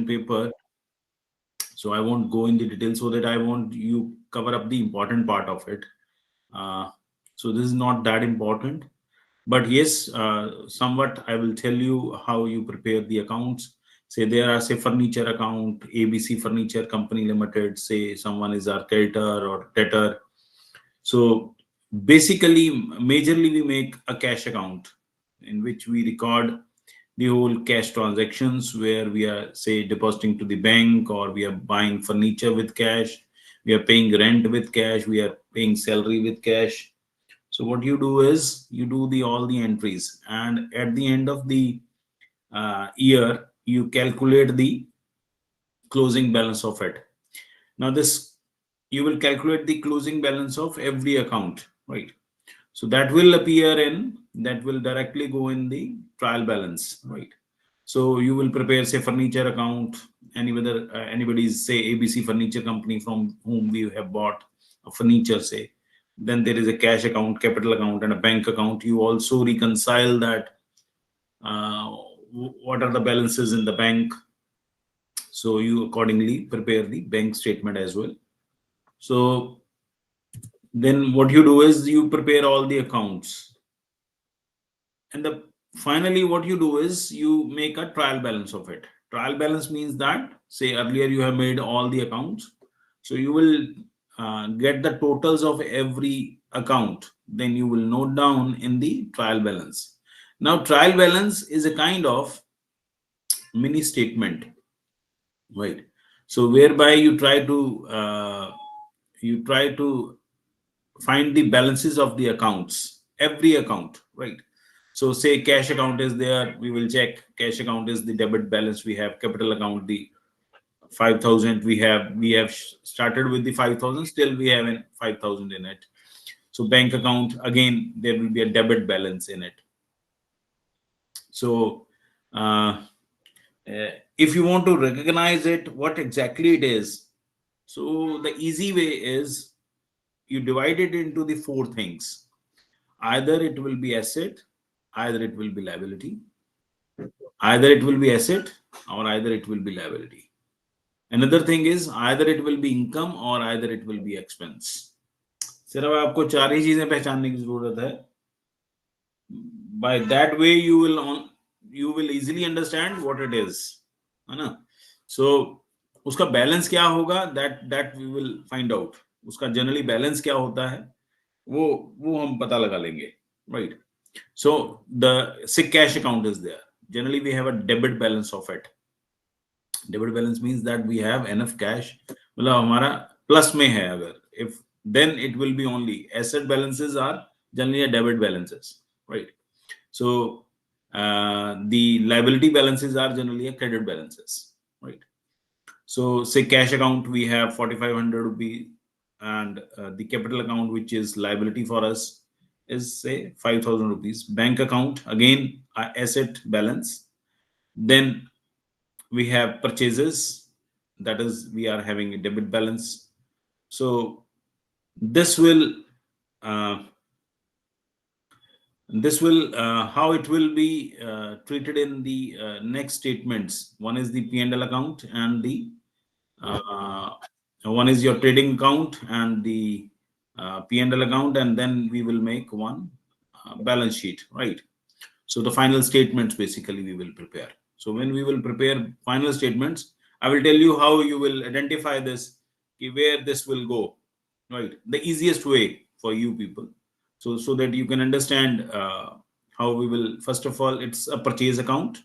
paper, so I won't go in the details so that I want you cover up the important part of it. Uh, so this is not that important, but yes, somewhat I will tell you how you prepare the accounts. Say there are say furniture account, ABC Furniture Company Limited. Say someone is our creditor or debtor. So basically, majorly we make a cash account in which we record the whole cash transactions where we are say depositing to the bank, or we are buying furniture with cash, we are paying rent with cash, we are paying salary with cash. So what you do is you do the all the entries, and at the end of the year you calculate the closing balance of it. Now this, you will calculate the closing balance of every account, right? So that will appear in, that will directly go in the trial balance, right? So you will prepare say furniture account, any whether anybody's say ABC Furniture Company from whom we have bought a furniture, say, then there is a cash account, capital account, and a bank account. You also reconcile that uh, what are the balances in the bank. So you accordingly prepare the bank statement as well. So then what you do is you prepare all the accounts, and the finally what you do is you make a trial balance of it. Trial balance means that say earlier you have made all the accounts, so you will get the totals of every account, then you will note down in the trial balance. Now trial balance is a kind of mini statement, right? So whereby you try to find the balances of the accounts, every account, right? So say cash account is there, we will check cash account is the debit balance we have, capital account the 5,000 we have started with the 5,000, still we have an 5,000 in it. So bank account, again there will be a debit balance in it. So uh, if you want to recognize it what exactly it is, so the easy way is you divide it into the four things. Either it will be asset, either it will be liability, either it will be asset, or either it will be liability. Another thing is either it will be income or either it will be expense. सिर्फ आपको चार ही चीजें पहचानने की जरूरत है. By that way you will easily understand what it is, है ना? So उसका बैलेंस क्या होगा, that we will find out. उसका जनरली बैलेंस क्या होता है वो हम पता लगा लेंगे, right? So the say cash account is there. Generally, we have a debit balance of it. Debit balance means that we have enough cash. मतलब हमारा plus में है अगर, if then it will be only asset balances are generally a debit balances, right? So the liability balances are generally a credit balances, right? So say cash account we have 4,500 rupee, and the capital account which is liability for us is say 5,000 rupees. Bank account again asset balance. Then we have purchases, that is we are having a debit balance. So this will uh, how it will be treated in the next statements. One is the P&L account, and the uh, one is your trading account and the P&L account, and then we will make one balance sheet, right? So the final statements basically we will prepare. So when we will prepare final statements, I will tell you how you will identify this, where this will go, right? The easiest way for you people, so that you can understand how we will. First of all, it's a purchase account.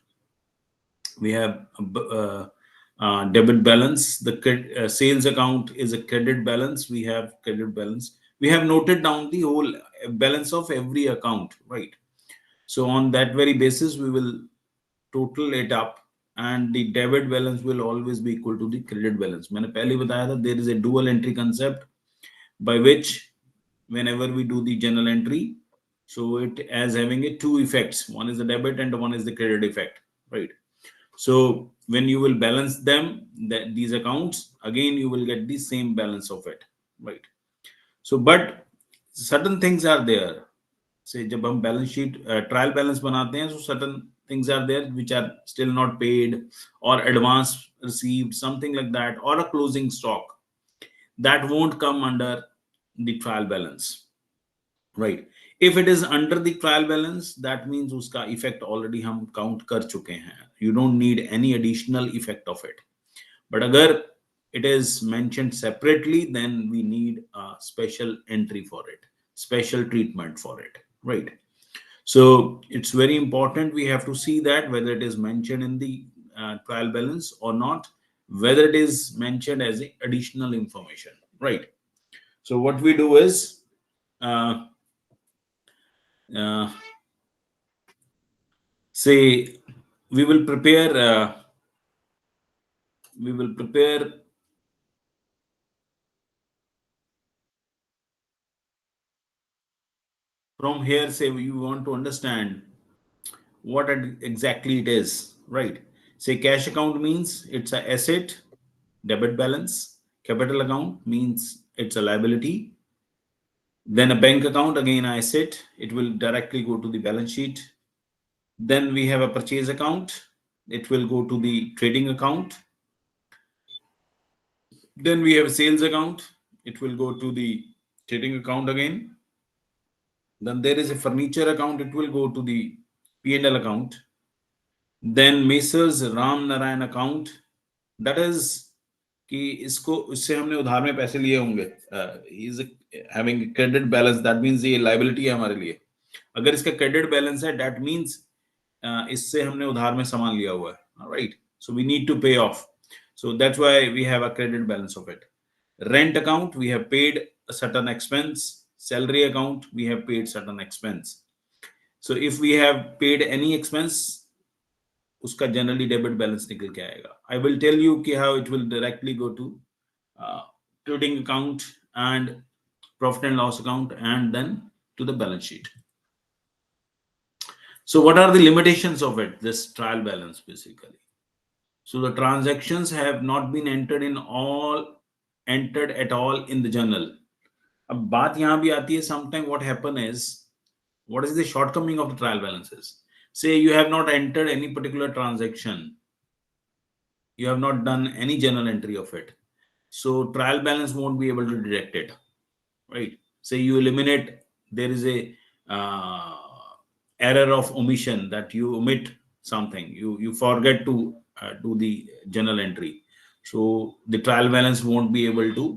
We have debit balance. The sales account is a credit balance. We have credit balance. We have noted down the whole balance of every account, right? So on that very basis, we will total it up, and the debit balance will always be equal to the credit balance. मैंने पहले बताया था there is a dual entry concept by which whenever we do the journal entry, so it as having a two effects. One is the debit and one is the credit effect, right? So when you will balance them, that these accounts, again you will get the same balance of it, right? So but certain things are there. Say जब हम balance sheet trial balance बनाते हैं, so certain things are there which are still not paid, or advance received, something like that, or a closing stock, that won't come under the trial balance, right? If it is under the trial balance, that means uska effect already hum count kar chuke hain. You don't need any additional effect of it. But agar it is mentioned separately, then we need a special entry for it, special treatment for it, right? So it's very important. We have to see that whether it is mentioned in the trial balance or not, whether it is mentioned as a additional information, right? So what we do is, uh, uh, say we will prepare we will prepare from here. Say you want to understand what exactly it is, right? Say cash account means it's a asset, debit balance. Capital account means it's a liability. Then a bank account, again asset, it will directly go to the balance sheet. Then we have a purchase account, it will go to the trading account. Then we have a sales account, it will go to the trading account again. Then there is a furniture account, it will go to the P&L account. Then Messrs Ram Narayan account, that is कि इसको इससे हमने उधार में पैसे लिए होंगे, is having credit balance, that means ये लायबिलिटी है हमारे लिए. अगर इसका क्रेडिट बैलेंस है, दैट मींस इससे हमने उधार में सामान लिया हुआ है, right? So we need to pay off, so that's why we have a credit balance of it. Rent account, we have paid a certain expense. Salary account, we have paid certain expense. So if we have paid any expense, उसका generally debit balance निकल के आएगा. I will tell you कि how it will directly go to trading account and profit and loss account and then to the balance sheet. So what are the limitations of it, this trial balance basically? So the transactions have not been entered at all in the journal. अब बात यहाँ भी आती है, sometime what happen is, what is the shortcoming of the trial balances? Say you have not entered any particular transaction, you have not done any journal entry of it, so trial balance won't be able to detect it, right? Say you eliminate, there is a error of omission, that you omit something, you forget to do the journal entry, so the trial balance won't be able to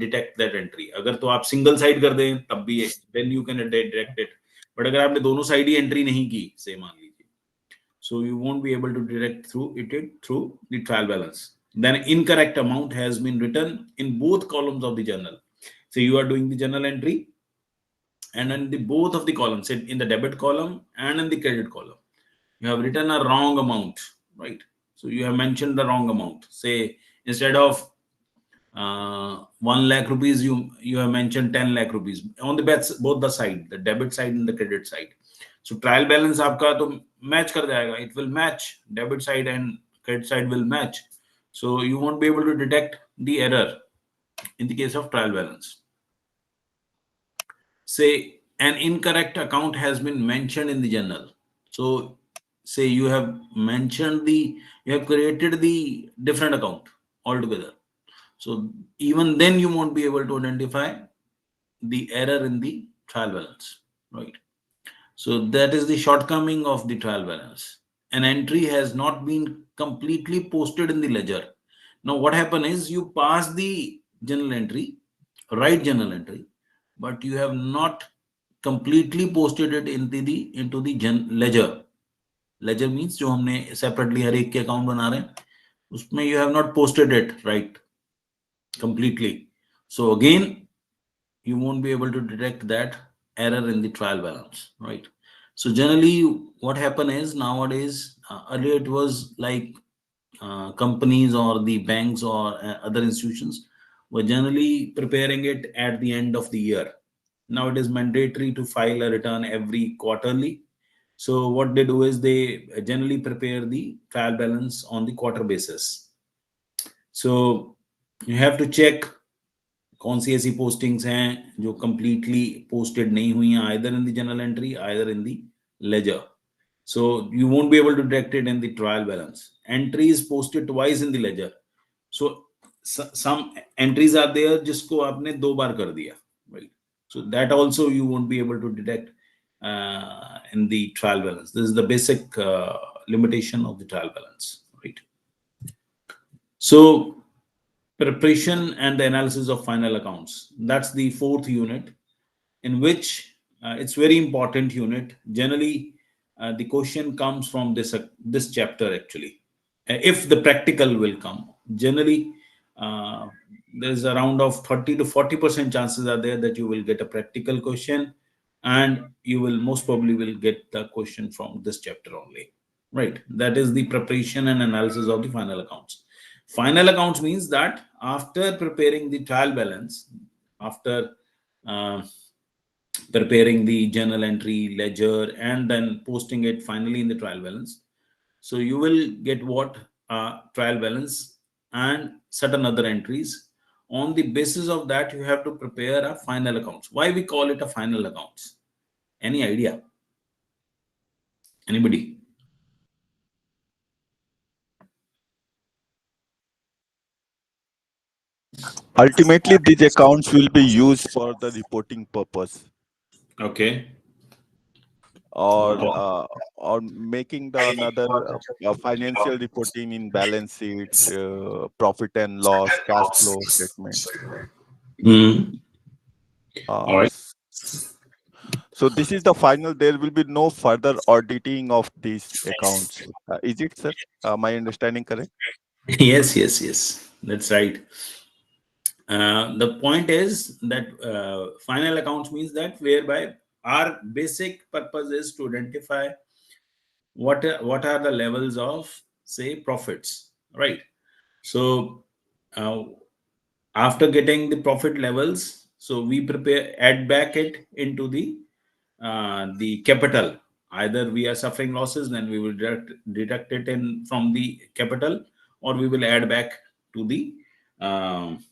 detect that entry. अगर तो आप single side कर दें तब भी है, then you can detect it. But अगर आपने दोनों साइड ही एंट्री नहीं की, से मान लीजिए, so you won't be able to detect through the trial balance. Then incorrect amount has been written in both columns of the journal. So you are doing the journal entry, and in the both of the columns, in the debit column and in the credit column, you have written a wrong amount, right? So you have mentioned the wrong amount. Say instead of 1 lakh rupees, you have mentioned 10 lakh rupees on the both the side, the debit side and the credit side. So trial balance आपका तो match कर जाएगा, it will match, debit side and credit side will match, so you won't be able to detect the error in the case of trial balance. Say an incorrect account has been mentioned in the journal. So say you have created the different account altogether. So even then you won't be able to identify the error in the trial balance, right? So that is the shortcoming of the trial balance. An entry has not been completely posted in the ledger. Now what happen is, you pass the journal entry, write journal entry, but you have not completely posted it into the ledger. Ledger means जो हमने separately हर एक के account बना रहे हैं, उसमें you have not posted it right completely. So again, you won't be able to detect that error in the trial balance, right? So generally what happen is, nowadays, earlier it was like companies or the banks or other institutions were generally preparing it at the end of the year. Now it is mandatory to file a return every quarterly. So what they do is, they generally prepare the trial balance on the quarter basis. So you have to check कौन सी ऐसी postings हैं जो completely posted नहीं हुई हैं, either in the journal entry, either in the ledger. So you won't be able to detect it in the trial balance. Entry is posted twice in the ledger. So some entries are there जिसको आपने 2 बार कर दिया, right? So that also you won't be able to detect in the trial balance. This is the basic limitation of the trial balance, right? So preparation and the analysis of final accounts. That's the fourth unit, in which it's very important unit. Generally, the question comes from this chapter actually. If the practical will come, generally there's around of 30 to 40% chances are there that you will get a practical question, and you will most probably will get the question from this chapter only, right? That is the preparation and analysis of the final accounts. Final accounts means that after preparing the trial balance, after uh, preparing the journal entry, ledger, and then posting it finally in the trial balance. So you will get what trial balance and certain other entries. On the basis of that, you have to prepare a final accounts. Why we call it a final accounts? Any idea? Anybody? Ultimately, these accounts will be used for the reporting purpose, Okay. or Uh, uh, or making the another financial reporting in balance sheet, profit and loss, cash flow statement. hmm. All Uh, right. s- so this is the final. There will be no further auditing of these accounts. Is it, sir? My understanding correct? Yes, yes, yes. That's right. The point is that final accounts means that whereby our basic purpose is to identify what are the levels of, say, profits, right? So uh, after getting the profit levels, so we prepare add back it into the capital. Either we are suffering losses, then we will deduct it in from the capital, or we will add back to the um,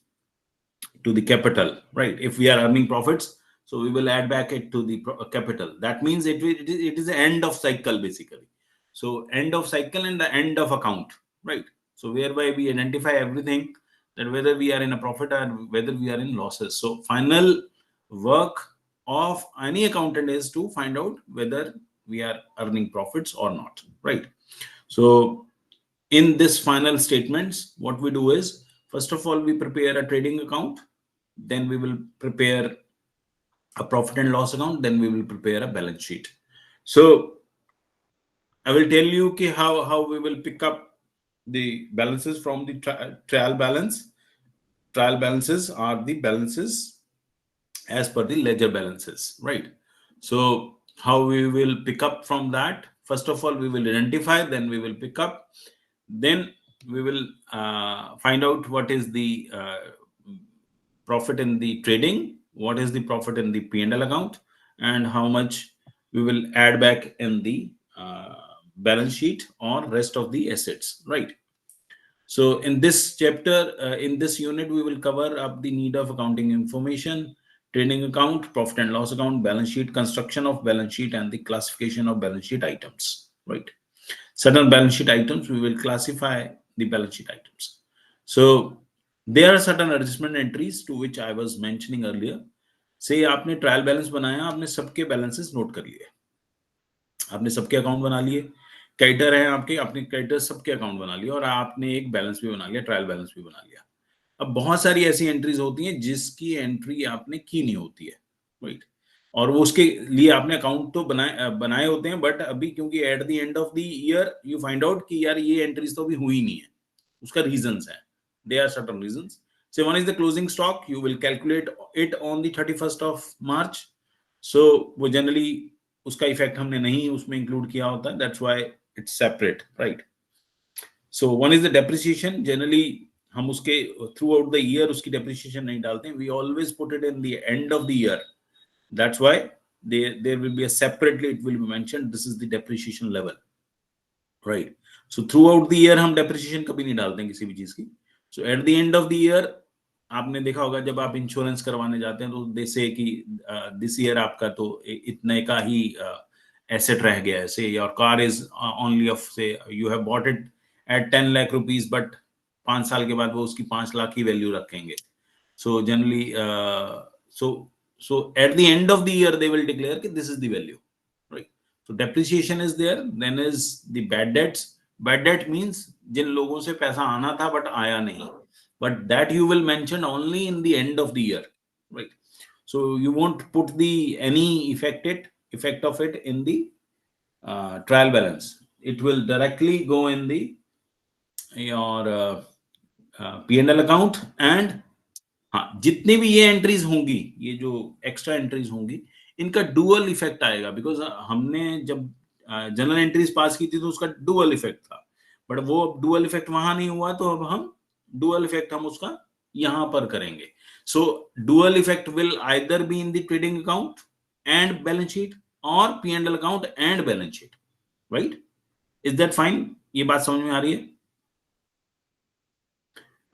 to the capital, right? If we are earning profits, so we will add back it to the capital. That means it is the end of cycle basically. So end of cycle and the end of account, right? So whereby we identify everything, that whether we are in a profit or whether we are in losses. So final work of any accountant is to find out whether we are earning profits or not, right? So in this final statements, what we do is, first of all, we prepare a trading account, then we will prepare a profit and loss account, then we will prepare a balance sheet. So I will tell you ki how we will pick up the balances from the trial balance. Trial balances are the balances as per the ledger balances, right? So how we will pick up from that? First of all, we will identify, then we will pick up, then we will find out what is the profit in the trading, what is the profit in the P&L account, and how much we will add back in the balance sheet or rest of the assets, right? So in this chapter, in this unit, we will cover up the need of accounting information, trading account, profit and loss account, balance sheet, construction of balance sheet, and the classification of balance sheet items, right? Certain balance sheet items, we will classify the balance sheet items. So there are certain adjustment entries to which I was mentioning earlier. Say आपने trial balance बनाया, आपने सबके balances note कर लिए, आपने सबके account बना लिए, क्रेडिटर है आपके, आपने क्रेडिटर सबके अकाउंट बना लिया, और आपने एक बैलेंस भी बना लिया, ट्रायल बैलेंस भी बना लिया। अब बहुत सारी ऐसी एंट्रीज होती हैं जिसकी एंट्री आपने की नहीं होती है, राइट? और वो उसके लिए आपने अकाउंट तो बनाए होते हैं, बट अभी क्योंकि at the end of the year you find out कि यार ये एंट्रीज तो अभी हुई नहीं है। उसका रीजंस है, they are certain reasons. So one is the closing stock, you will calculate it on the 31st of March. So वो जनरली उसका इफेक्ट हमने नहीं उसमें इंक्लूड किया होता, that's why it's separate, right? So one is the depreciation, generally हम उसके throughout the year उसकी डेप्रिसिएशन नहीं डालते हैं, we always put it in the end of the year, that's why there will be a separately, it will be mentioned this is the depreciation level, right? So throughout the year हम depreciation कभी नहीं डालते हैं किसी भी चीज की। So at the end of the year, आपने देखा होगा जब आप इंश्योरेंस करवाने जाते हैं तो दे से कि दिस ईयर आपका तो इतने का ही एसेट रह गया है, say your car is only off say you have bought it at 10 lakh rupees, but 5 साल के बाद वो उसकी 5 लाख की वैल्यू रखेंगे. So generally, so at the end of the year, they will declare that this is the value, right? So depreciation is there. Then is the bad debts. Bad debt means जिन लोगों से पैसा आना था but आया नहीं, but that you will mention only in the end of the year, right? So you won't put the any effect of it in the trial balance. It will directly go in the your P&L account. And हाँ, जितनी भी ये entries होंगी, ये जो extra entries होंगी, इनका dual effect आएगा. बिकॉज हमने जब जनरल एंट्रीज पास की थी तो उसका डुअल इफेक्ट था, बट वो डुअल इफेक्ट वहां नहीं हुआ, तो अब हम डुअल इफेक्ट हम उसका यहां पर करेंगे. So dual effect will either be in the trading account and balance sheet और P&L account and balance sheet, right? Is that fine? ये बात समझ में आ रही है?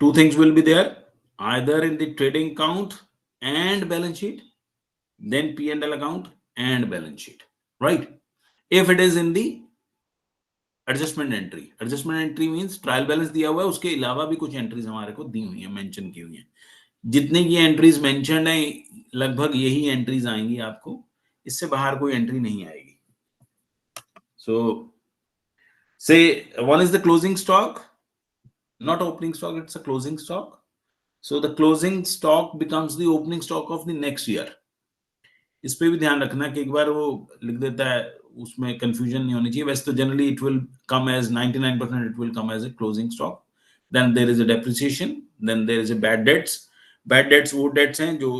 Two things will be there, either in the trading account and balance sheet, then P&L account and balance sheet, right? If it is in the adjustment entry means trial balance दिया हुआ है, उसके अलावा भी कुछ एंट्रीज हमारे को दी हुई है, मेंशन की हुई है. जितने की एंट्रीज मेंशन है, लगभग यही एंट्रीज आएंगी आपको, इससे बाहर कोई एंट्री नहीं आएगी. So say one is the closing stock, not opening stock, it's a closing stock. So the closing stock becomes the opening stock of the next year. इस पे भी ध्यान रखना कि एक बार वो लिख देता है, उसमें कंफ्यूजन नहीं होनी चाहिए. वैसे तो generally it will come as 99% it will come as a closing stock. Then there is a depreciation, then there is a bad debts. Bad debts वो डेट्स हैं जो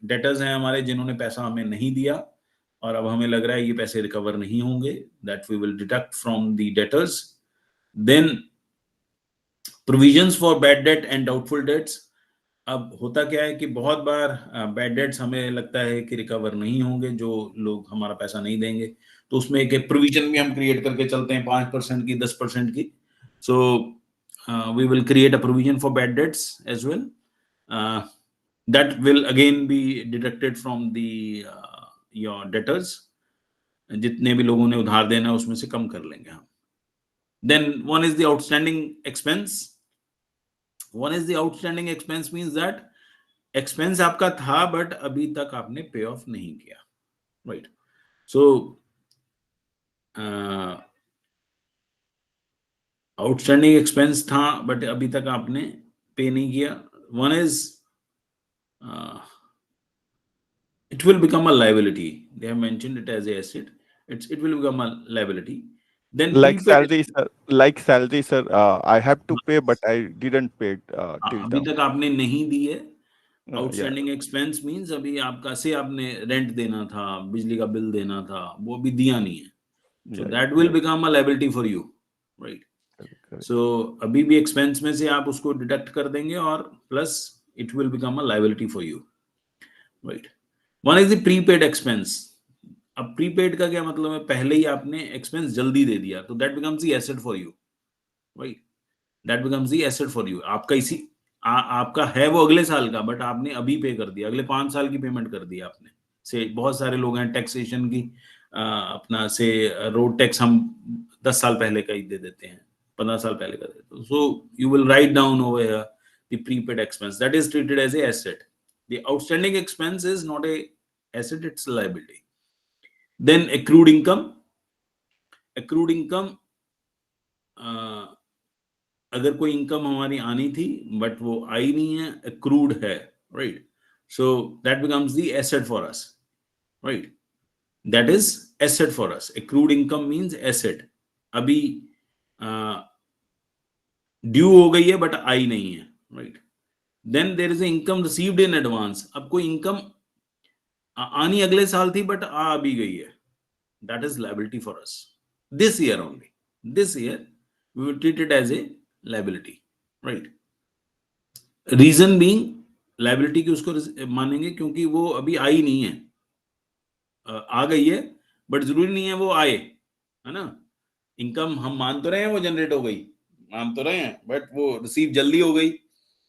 डेटर्स हैं हमारे, जिन्होंने पैसा हमें नहीं दिया और अब हमें लग रहा है ये पैसे रिकवर नहीं होंगे, that we will deduct from the debtors. Then provisions for bad debt and doubtful debts. अब होता क्या है कि बहुत बार बैड डेट्स हमें लगता है कि रिकवर नहीं होंगे, जो लोग हमारा पैसा नहीं देंगे, तो उसमें एक प्रोविजन भी हम क्रिएट करके चलते हैं 5% की, 10% की. So we will create a provision for bad debts as well. That will again be deducted from the your debtors. जितने भी लोगों ने उधार देना है उसमें से कम कर लेंगे हम. Then one is the outstanding expense. One is the outstanding expense means that expense आपका था बट अभी तक आपने पे ऑफ नहीं किया, राइट? सो आउटस्टैंडिंग एक्सपेंस था बट अभी तक आपने पे नहीं किया. One is it will become a liability. They have mentioned it as a asset. It will become a liability. Then like salary sir, I have to pay but I didn't pay till अभी now. तक आपने नहीं दिए. Yeah. Outstanding expense means अभी आपका से आपने rent देना था, बिजली का बिल देना था, वो अभी दिया नहीं है. So that will become a liability for you, right? So अभी भी एक्सपेंस में से आप उसको डिडक्ट कर देंगे और plus it will become a liability for you, right? One is the prepaid expense. अब प्रीपेड का क्या मतलब है? पहले ही आपने एक्सपेंस जल्दी दे दिया, तो that becomes the asset for you, right? That becomes the asset for you. आपका इसी आपका है वो अगले साल का, बट आपने अभी पे कर दिया, अगले 5 साल की पेमेंट कर दी आपने. से बहुत सारे लोग हैं टैक्सेशन की, अपना से रोड टैक्स हम 10 साल पहले का ही दे देते हैं, 15 साल पहले का देते हैं. So you will write down over here the prepaid expense, that is treated as a asset. The outstanding expense is not a asset, it's liability. Then accrued income. Accrued income, अगर कोई इनकम हमारी आनी थी but वो आई नहीं है, accrued है, right? So that becomes the asset for us, right? That is asset for us. Accrued income means asset. अभी ड्यू हो गई है बट आई नहीं है, right? Then there is income received in advance. अब कोई इनकम आनी अगले साल थी बट आ अभी गई है, that is liability for us this year only. This year we will treat it as a liability, right? Reason being liability की उसको मानेंगे क्योंकि वो अभी आई नहीं है, आ गई है बट जरूरी नहीं है वो आए, है ना? इनकम हम मान तो रहे हैं वो जनरेट हो गई, मान तो रहे हैं, बट वो रिसीव जल्दी हो गई,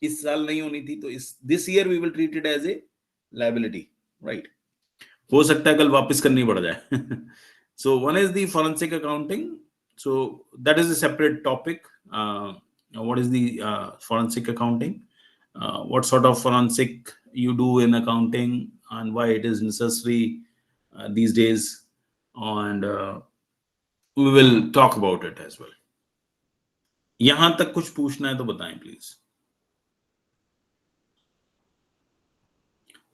इस साल नहीं होनी थी, तो इस this year we will treat it as a liability, right? हो सकता है कल वापस करनी पड़ जाए. So one is the forensic accounting. So that is a separate topic. What is the forensic accounting? What sort of forensic you do in accounting and why it is necessary these days, and we will talk about it as well. यहां तक कुछ पूछना है तो बताएं please.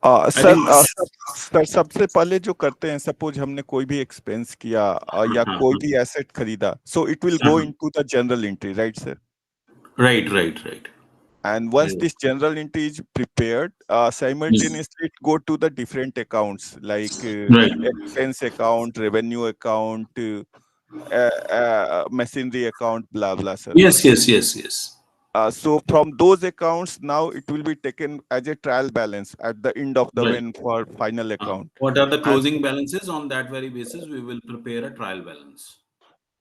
I sir think sir सबसे पहले जो करते हैं, सपोज हमने कोई भी एक्सपेंस किया या हाँ, कोई भी एसेट खरीदा, सो it will go into the general entry, right sir? right. And once this journal entry is prepared, simultaneously it go to the different accounts like Right. expense account, revenue account, machinery account, blah blah, sir. Yes. So from those accounts, now it will be taken as a trial balance at the end of the Right. when for final account. What are the closing balances? On that very basis, we will prepare a trial balance.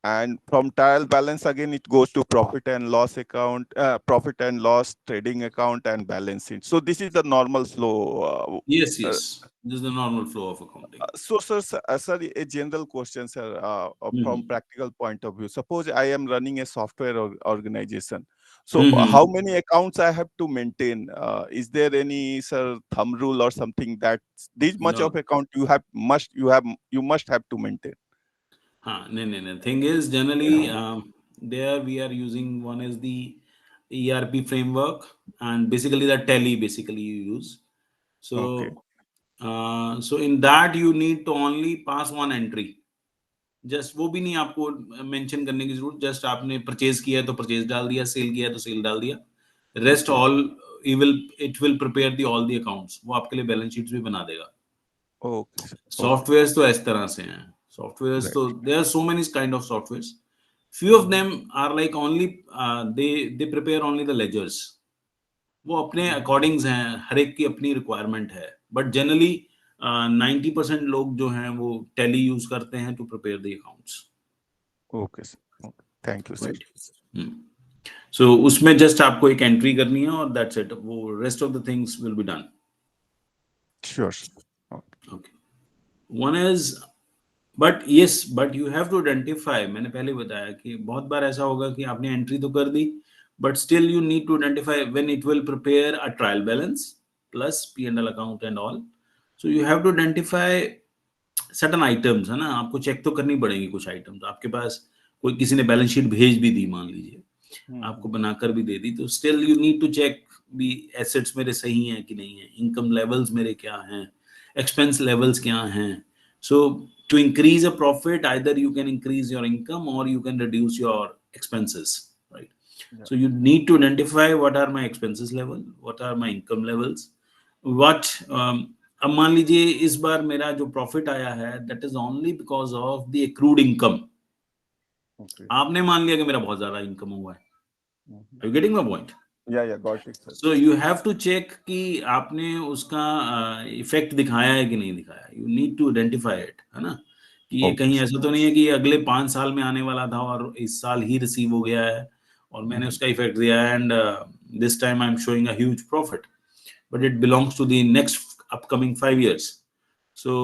And from trial balance again, it goes to profit and loss account, profit and loss trading account, and balance sheet. So this is the normal flow. Yes. This is the normal flow of accounting. So, sir, a general question, sir, from practical point of view. Suppose I am running a software organization. So, how many accounts I have to maintain? Is there any, sir, thumb rule or something that this much of account you must have to maintain? No. Thing is, generally, there we are using one is the ERP framework, and basically the Tally basically you use. So, Okay. So in that you need to only pass one entry. Just वो भी नहीं आपको mention करने की जरूरत, just आपने purchase किया तो परचेज डाल दिया, सेल किया तो सेल डाल दिया, rest all it will prepare the all the accounts, वो आपके लिए बैलेंस शीट्स भी बना देगा. सॉफ्टवेयर्स तो इस तरह से हैं, सॉफ्टवेयर्स तो there are so many kind of softwares, few of them are like only they prepare only the ledgers, वो अपने अकॉर्डिंग्स हैं, हर एक की अपनी रिक्वायरमेंट है, बट जनरली 90% लोग जो हैं वो टैली यूज करते हैं to prepare the accounts. Okay sir, thank you sir. So उसमें जस्ट आपको एक एंट्री करनी है और दैट्स इट, वो rest of the things will be done. Sure. Okay. One is but you have to identify, मैंने पहले बताया कि बहुत बार ऐसा होगा कि आपने एंट्री तो कर दी, but still you need to identify when it will prepare a trial balance plus P&L account and all. So you have to identify certain items, है ना, आपको चेक तो करनी पड़ेगी कुछ आइटम्स. आपके पास कोई किसी ने बैलेंस शीट भेज भी दी, मान लीजिए आपको बनाकर भी दे दी, तो still you need to check भी एसेट्स मेरे सही हैं कि नहीं है, इनकम लेवल्स मेरे क्या हैं, एक्सपेंस लेवल्स क्या हैं. So to increase a profit, either you can increase your income और you can reduce your expenses, right? So you need to identify what are my expenses level, what are my income levels, what अब मान लीजिए इस बार मेरा जो profit आया है that is only because of the accrued income. आपने मान लिया कि मेरा बहुत ज्यादा इनकम हुआ है. Are you getting my point? Yeah, got it, sir. So you have to check कि आपने उसका इफेक्ट दिखाया है कि नहीं दिखाया. You need to identify it, है ना, कि ये कहीं ऐसा तो नहीं है कि अगले 5 साल में आने वाला था और इस साल ही रिसीव हो गया है और मैंने उसका इफेक्ट दिया है, and this time I am showing a huge profit, but it belongs to the next upcoming 5 years. So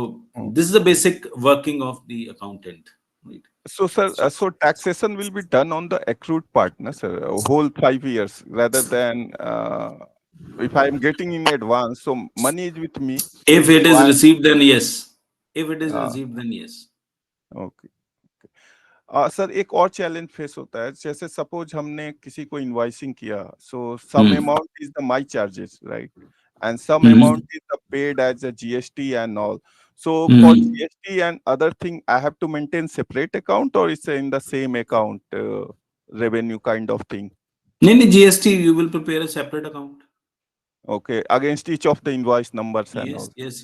this is the basic working of the accountant, right? So sir, so taxation will be done on the accrued part, na sir, whole 5 years, rather than if I am getting in advance, so money is with me. If it is received, then yes. If it is received, then yes. Okay. Sir एक और challenge face होता है, जैसे suppose हमने किसी को invoicing किया, so some amount is the my charges, right, and some amount is the paid as a GST and all. So for GST and other thing, I have to maintain separate account, or it's in the same account, revenue kind of thing? No, GST you will prepare a separate account. Okay, against each of the invoice numbers and all. Yes.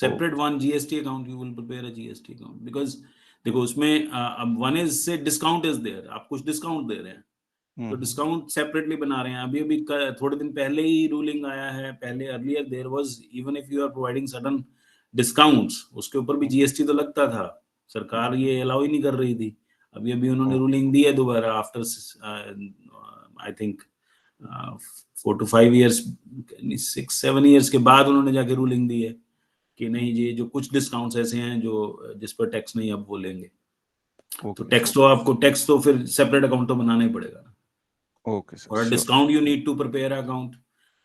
Separate one GST account, you will prepare a GST account, because देखो उसमें अब one is से discount is there, आप कुछ discount दे रहे हैं, तो discount separately बना रहे हैं. अभी थोड़े दिन पहले ही रूलिंग आया है, पहले earlier there was even if you are providing certain discounts, उसके ऊपर भी जीएसटी तो लगता था, सरकार ये अलाउ ही नहीं कर रही थी. अभी उन्होंने रूलिंग दी है दोबारा, after I think 4 to 5 years, 6-7 years के बाद उन्होंने जाके रूलिंग दी है कि नहीं ये जो कुछ डिस्काउंट्स ऐसे हैं जो जिस पर टैक्स नहीं अब बोलेंगे, तो ओके टैक्स तो फिर सेपरेट अकाउंट तो बनाना ही पड़ेगा ना। Okay sir, for sure. Discount you need to prepare account,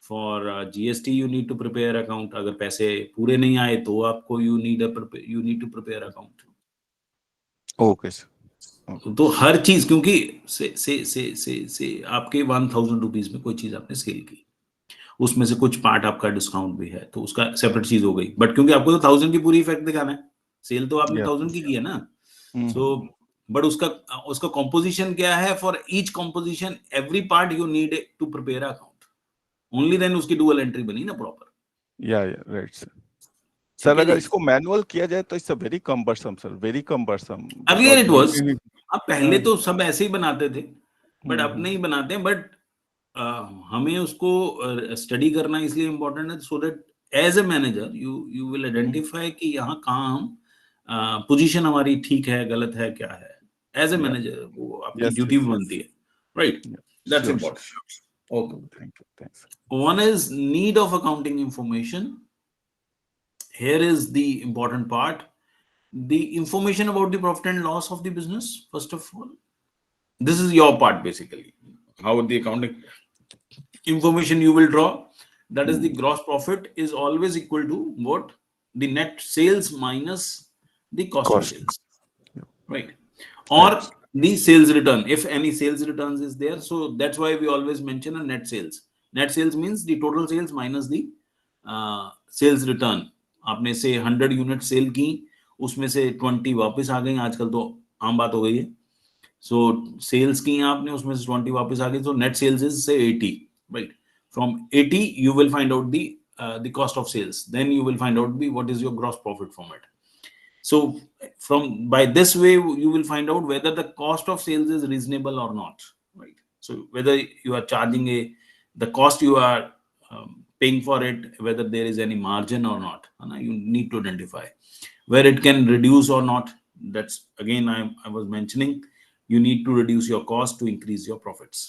for GST you need to prepare account, अगर पैसे पूरे नहीं आए तो आपको you need to prepare account. Okay sir. तो हर चीज, क्योंकि से आपके 1000 रुपीज में कोई चीज आपने सेल की, उसमें से कुछ पार्ट आपका डिस्काउंट भी है, तो उसका सेपरेट चीज हो गई, बट क्योंकि आपको तो 1000 की पूरी इफेक्ट दिखाना है, सेल तो आपने या 1000 की है ना। हम्म सो बट उसका उसका कॉम्पोजिशन क्या है, for each composition every part you need to prepare account, only then उसकी डुअल एंट्री बनी ना प्रॉपर। या राइट सर। ठीक सर है अगर जी। इसको मैनुअल किया जाए तो it's very cumbersome sir, very cumbersome, earlier because it was, अब पहले हाँ, तो सब ऐसे ही बनाते थे, बट अब हम्म नहीं बनाते, बट हमें उसको स्टडी करना इसलिए इम्पोर्टेंट है, so that as a manager you will identify कि यहाँ कहाँ हम पोजीशन हमारी ठीक है गलत है क्या है, एज ए या मैनेजर वो आपकी यस ड्यूटी भी यस बनती है, right. That's sure sir. Important. Okay, thank you, thanks. one is need of accounting information. Here is the important part, the information about the profit and loss of the business. First of all, this is your part basically, how the accounting information you will draw, that is the gross profit is always equal to what, the net sales minus the cost of cost, sales, right? Or right. the sales return, if any sales returns is there, so that's why we always mention a net sales. Net sales means the total sales minus the sales return. आपने से 100 unit cell की, उसमें से 20 वापस आ गई, आजकल तो आम बात हो गई है। सो सेल्स की आपने, उसमें से 20 वापस आ गई, तो नेट सेल्स इज से 80, right. From 80 you will find out the cost of sales, then you will find out the what is your gross profit from it. So from by this way you will find out whether the cost of sales is reasonable or not, right? So whether you are charging the cost you are paying for it, whether there is any margin or not, you need to identify where it can reduce or not. That's again I was mentioning, you need to reduce your cost to increase your profits.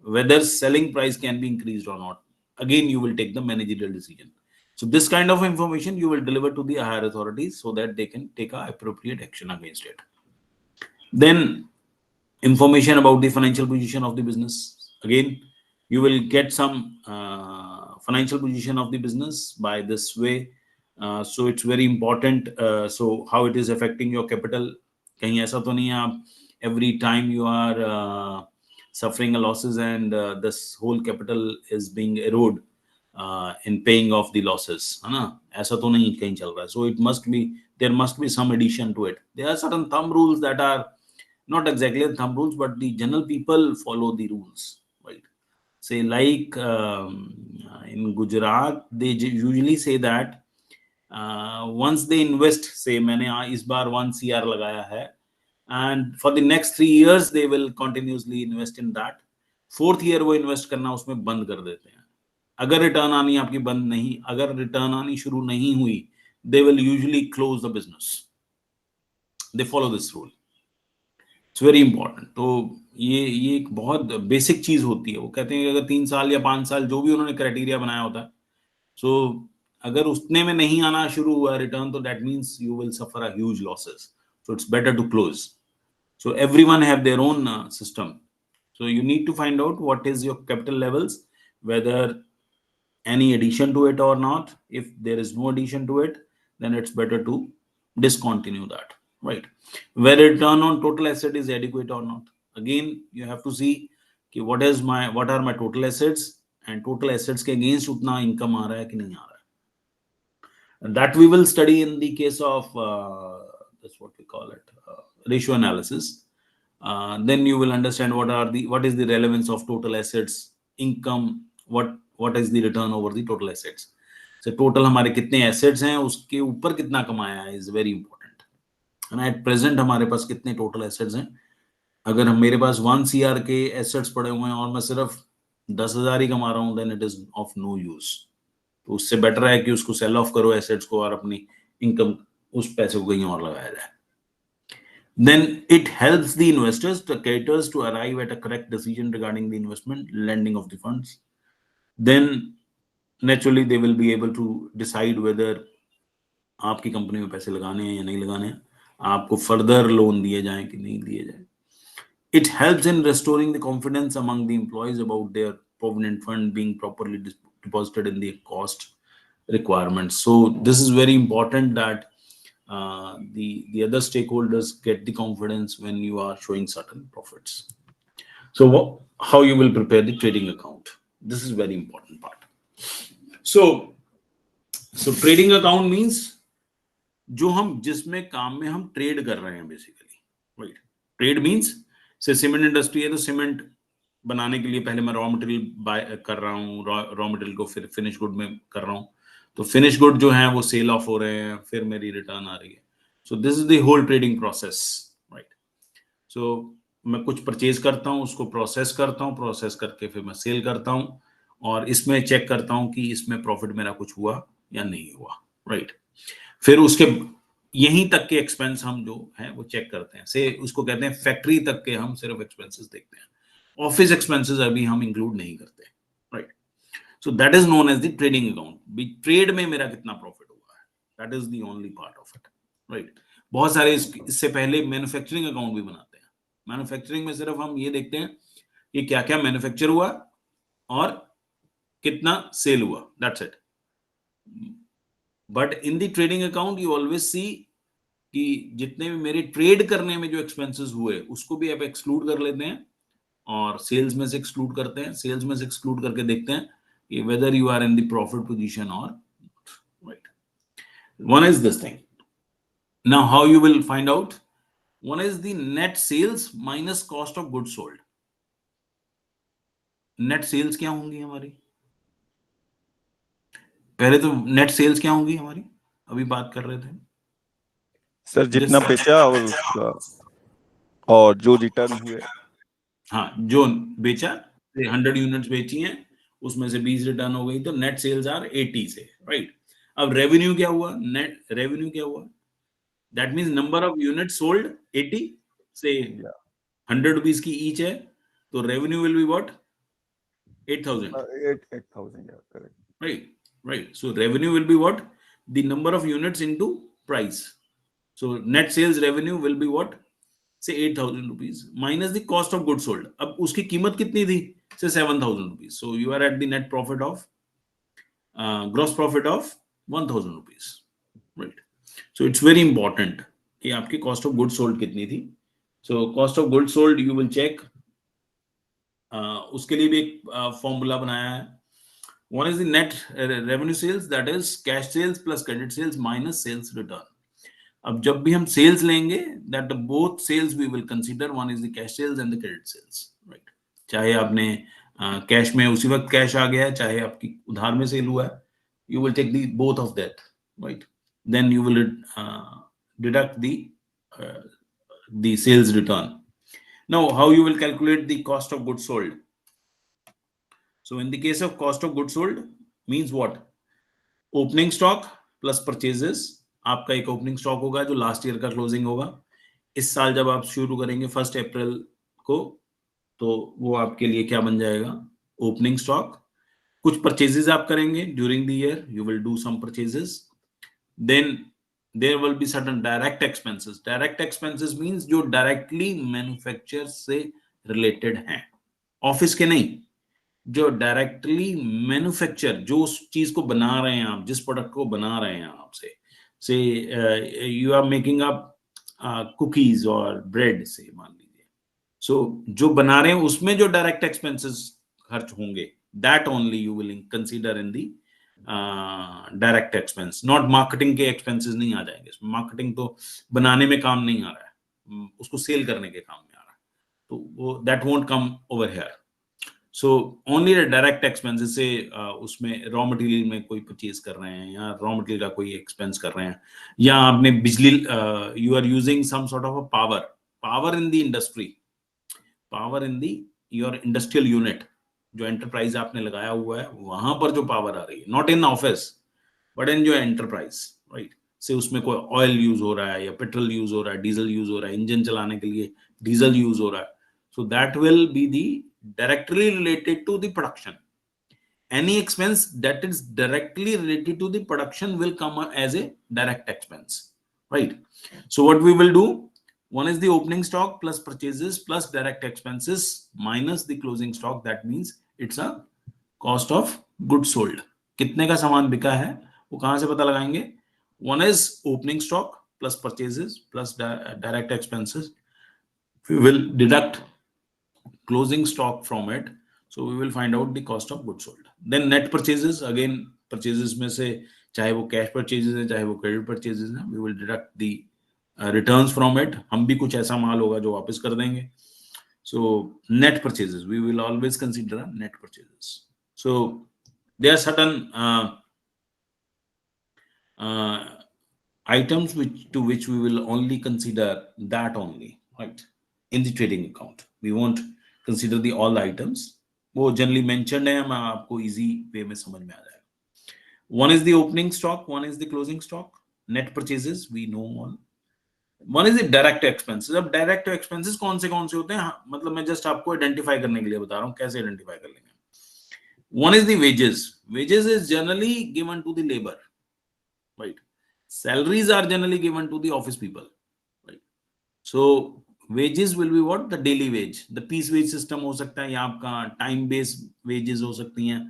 Whether selling price can be increased or not, again you will take the managerial decision. So this kind of information you will deliver to the higher authorities so that they can take a appropriate action against it. Then information about the financial position of the business. Again, you will get some financial position of the business by this way. So it's very important. So how it is affecting your capital. कहीं ऐसा तो नहीं है आप every time you are suffering a losses and this whole capital is being eroded in paying off the losses, है ना? ऐसा तो नहीं कहीं चल रहा है. So it must be, there must be some addition to it. There are certain thumb rules that are not exactly the thumb rules, but the general people follow the rules, right? Say like in Gujarat, they usually say that once they invest, say मैंने इस बार 1 CR लगाया है, and for the next 3 years they will continuously invest in that. 4th year वो invest करना उसमें बंद कर देते हैं. अगर रिटर्न आनी आपकी बंद नहीं, अगर रिटर्न आनी शुरू नहीं हुई, they will usually close the business. They follow this rule. It's very important. तो ये एक बहुत बेसिक चीज होती है। वो कहते हैं कि अगर 3 साल या 5 साल जो भी उन्होंने क्राइटेरिया बनाया होता है, सो अगर उतने में नहीं आना शुरू हुआ रिटर्न, तो that means you will suffer a huge losses. So it's better to close. So everyone have their own system. So you need to find out what is your capital levels, whether any addition to it or not. If there is no addition to it, then it's better to discontinue that, right? Whether return on total asset is adequate or not. Again, you have to see कि what are my total assets, and total assets के against उतना income आ रहा है कि नहीं आ रहा है. And that we will study in the case of that's what we call it, ratio analysis. Then you will understand what is the relevance of total assets, income, what is the return over the total assets. So total हमारे कितने assets हैं, उसके ऊपर कितना कमाया है is very important. And at present हमारे पास कितने total assets हैं. अगर हम मेरे पास 1 CR के assets पड़े हुए हैं और मैं सिर्फ 10,000 ही कमा रहा हूँ, then it is of no use. तो उससे बेटर है कि उसको सेल ऑफ करो assets को, और अपनी इनकम उस पैसे को कहीं और लगाया जाए. Then it helps the investors to caters to arrive at a correct decision regarding the investment lending of the funds. Then naturally they will be able to decide whether आपकी कंपनी में पैसे लगाने हैं या नहीं लगाने हैं, आपको फर्दर लोन दिए जाएं कि नहीं दिए जाएं. It helps in restoring the confidence among the employees about their provident fund being properly deposited in the cost requirements. So this is very important that the other stakeholders get the confidence when you are showing certain profits. So how you will prepare the trading account? This is very important part. So trading account means जो हम जिसमें काम में हम trade कर रहे हैं basically, right. Trade means से सीमेंट इंडस्ट्री है तो सीमेंट बनाने के लिए पहले मैं रॉ मटेरियल बाय कर रहा हूँ, रॉ मटेरियल को फिर फिनिश गुड में कर रहा हूँ, तो फिनिश गुड जो है वो सेल ऑफ हो रहे हैं, फिर मेरी रिटर्न आ रही है. So this is the whole trading process, right. So मैं कुछ परचेज करता हूँ, उसको प्रोसेस करता हूँ, प्रोसेस करके फिर मैं सेल करता हूँ, और इसमें चेक करता हूँ कि इसमें प्रॉफिट मेरा कुछ हुआ या नहीं हुआ, राइट. फिर उसके यहीं तक के एक्सपेंस हम जो है वो चेक करते हैं, से उसको कहते हैं फैक्ट्री तक के हम सिर्फ एक्सपेंसेस देखते हैं, ऑफिस एक्सपेंसेस अभी हम इंक्लूड नहीं करते, right. So that is known as the trading account. Trade में मेरा कितना प्रॉफिट हुआ है, that is the only part of it, right. बहुत सारे इससे पहले मैन्युफैक्चरिंग अकाउंट भी बनाते हैं. मैन्युफैक्चरिंग में सिर्फ हम ये देखते हैं कि क्या क्या मैन्युफैक्चर हुआ और कितना सेल हुआ, that's it. But in the trading account you always see कि जितने भी मेरे ट्रेड करने में जो एक्सपेंसेस हुए उसको भी आप एक्सक्लूड कर लेते हैं, और सेल्स में से एक्सक्लूड करते हैं. सेल्स में से एक्सक्लूड करके देखते हैं कि whether you are in the profit position और, right. One is this thing. Now how you will find out? One is the net sales minus cost of goods sold. Net sales क्या होंगी हमारी? पहले तो नेट सेल्स क्या होंगी हमारी, अभी बात कर रहे थे सर, जितना बेचा और उसका और जो रिटर्न हुए. हाँ, जो बेचा, 100 यूनिट्स बेची हैं, उसमें से 20 रिटर्न हो गई, तो नेट सेल्स आर 80 से, राइट. अब रेवेन्यू क्या हुआ? नेट रेवेन्यू क्या हुआ? That means number of unit sold 80 से 100 रुपीज की ईच है, तो revenue will be what? 8,000. 8,000, yeah, correct. Right. So revenue will be what? The number of units into price. So net sales revenue will be what? Say 8,000 rupees minus the cost of goods sold. अब उसकी कीमत कितनी थी? Say 7,000 rupees. So you are at the net profit of gross profit of 1,000 rupees. Right. So it's very important कि आपकी cost of goods sold कितनी थी. So cost of goods sold you will check. उसके लिए भी एक formula बनाया है. One is the net revenue sales, that is cash sales plus credit sales minus sales return. अब जब भी हम sales लेंगे, that both sales we will consider. One is the cash sales and the credit sales, right? चाहे आपने cash में उसी वक्त कैश आ गया है, चाहे आपकी उधार में सेल हुआ है, you will take the both of that, right? Then you will deduct the sales return. Now, how you will calculate the cost of goods sold? So in the case of cost of goods sold means what? Opening stock plus purchases. आपका एक opening stock होगा जो last year का closing होगा. इस साल जब आप शुरू करेंगे 1 अप्रैल को, तो वो आपके लिए क्या बन जाएगा? Opening stock. कुछ परचेजेस आप करेंगे during the year, you will do some purchases. Then there will be certain direct expenses. Direct expenses means जो डायरेक्टली मैन्युफैक्चर से रिलेटेड हैं, ऑफिस के नहीं, जो डायरेक्टली मैन्युफैक्चर, जो उस चीज को बना रहे हैं आप, जिस प्रोडक्ट को बना रहे हैं आपसे, say you are making up cookies और ब्रेड से मान लीजिए. सो जो बना रहे हैं उसमें जो डायरेक्ट एक्सपेंसेस खर्च होंगे, that only you will consider in the direct expense. Not marketing के एक्सपेंसेस नहीं आ जाएंगे. मार्केटिंग तो बनाने में काम नहीं आ रहा है, उसको सेल करने के काम में आ रहा है, तो वो that won't come over here. So only the direct expenses से उसमें रॉ मटेरियल में कोई परचेज कर रहे हैं, या रॉ मटेरियल का कोई एक्सपेंस कर रहे हैं, या आपने बिजली, you are using some sort of a power in the industry, power in the your industrial unit, जो एंटरप्राइज आपने लगाया हुआ है वहां पर जो पावर आ रही है, not in office but in जो एंटरप्राइज, राइट. से उसमें कोई ऑयल यूज हो रहा है, या पेट्रोल यूज हो रहा है, डीजल यूज हो रहा है, इंजन चलाने के लिए डीजल यूज हो रहा है. So that will be the directly related to the production. any expense that is directly related to the production will come as a direct expense, right? So what we will do, one is the opening stock plus purchases plus direct expenses minus the closing stock. That means it's a cost of goods sold. कितने का सामान बिका है वो कहां से पता लगाएंगे? One is opening stock plus purchases plus direct expenses. We will deduct closing stock from it, so we will find out the cost of goods sold. Then net purchases, again purchases में से चाहे वो cash purchases है चाहे वो credit purchases है, we will deduct the returns from it. हम भी कुछ ऐसा माल होगा जो वापस कर देंगे. So net purchases, we will always consider net purchases. So there are certain items which we will only consider that only, right? In the trading account we won't consider the all the items. वो generally mentioned है, मैं आपको easy way में समझ में आ जाएगा. One is the opening stock, one is the closing stock. Net purchases we know all. One is the direct expenses. अब direct expenses कौन से होते हैं? मतलब मैं just आपको identify करने के लिए बता रहा हूँ कैसे identify कर लेंगे. One is the wages. Wages is generally given to the labor, right? Salaries are generally given to the office people, right? So wages will be what? The daily wage. The piece wage system हो सकता है, या आपका time based wages हो सकती हैं,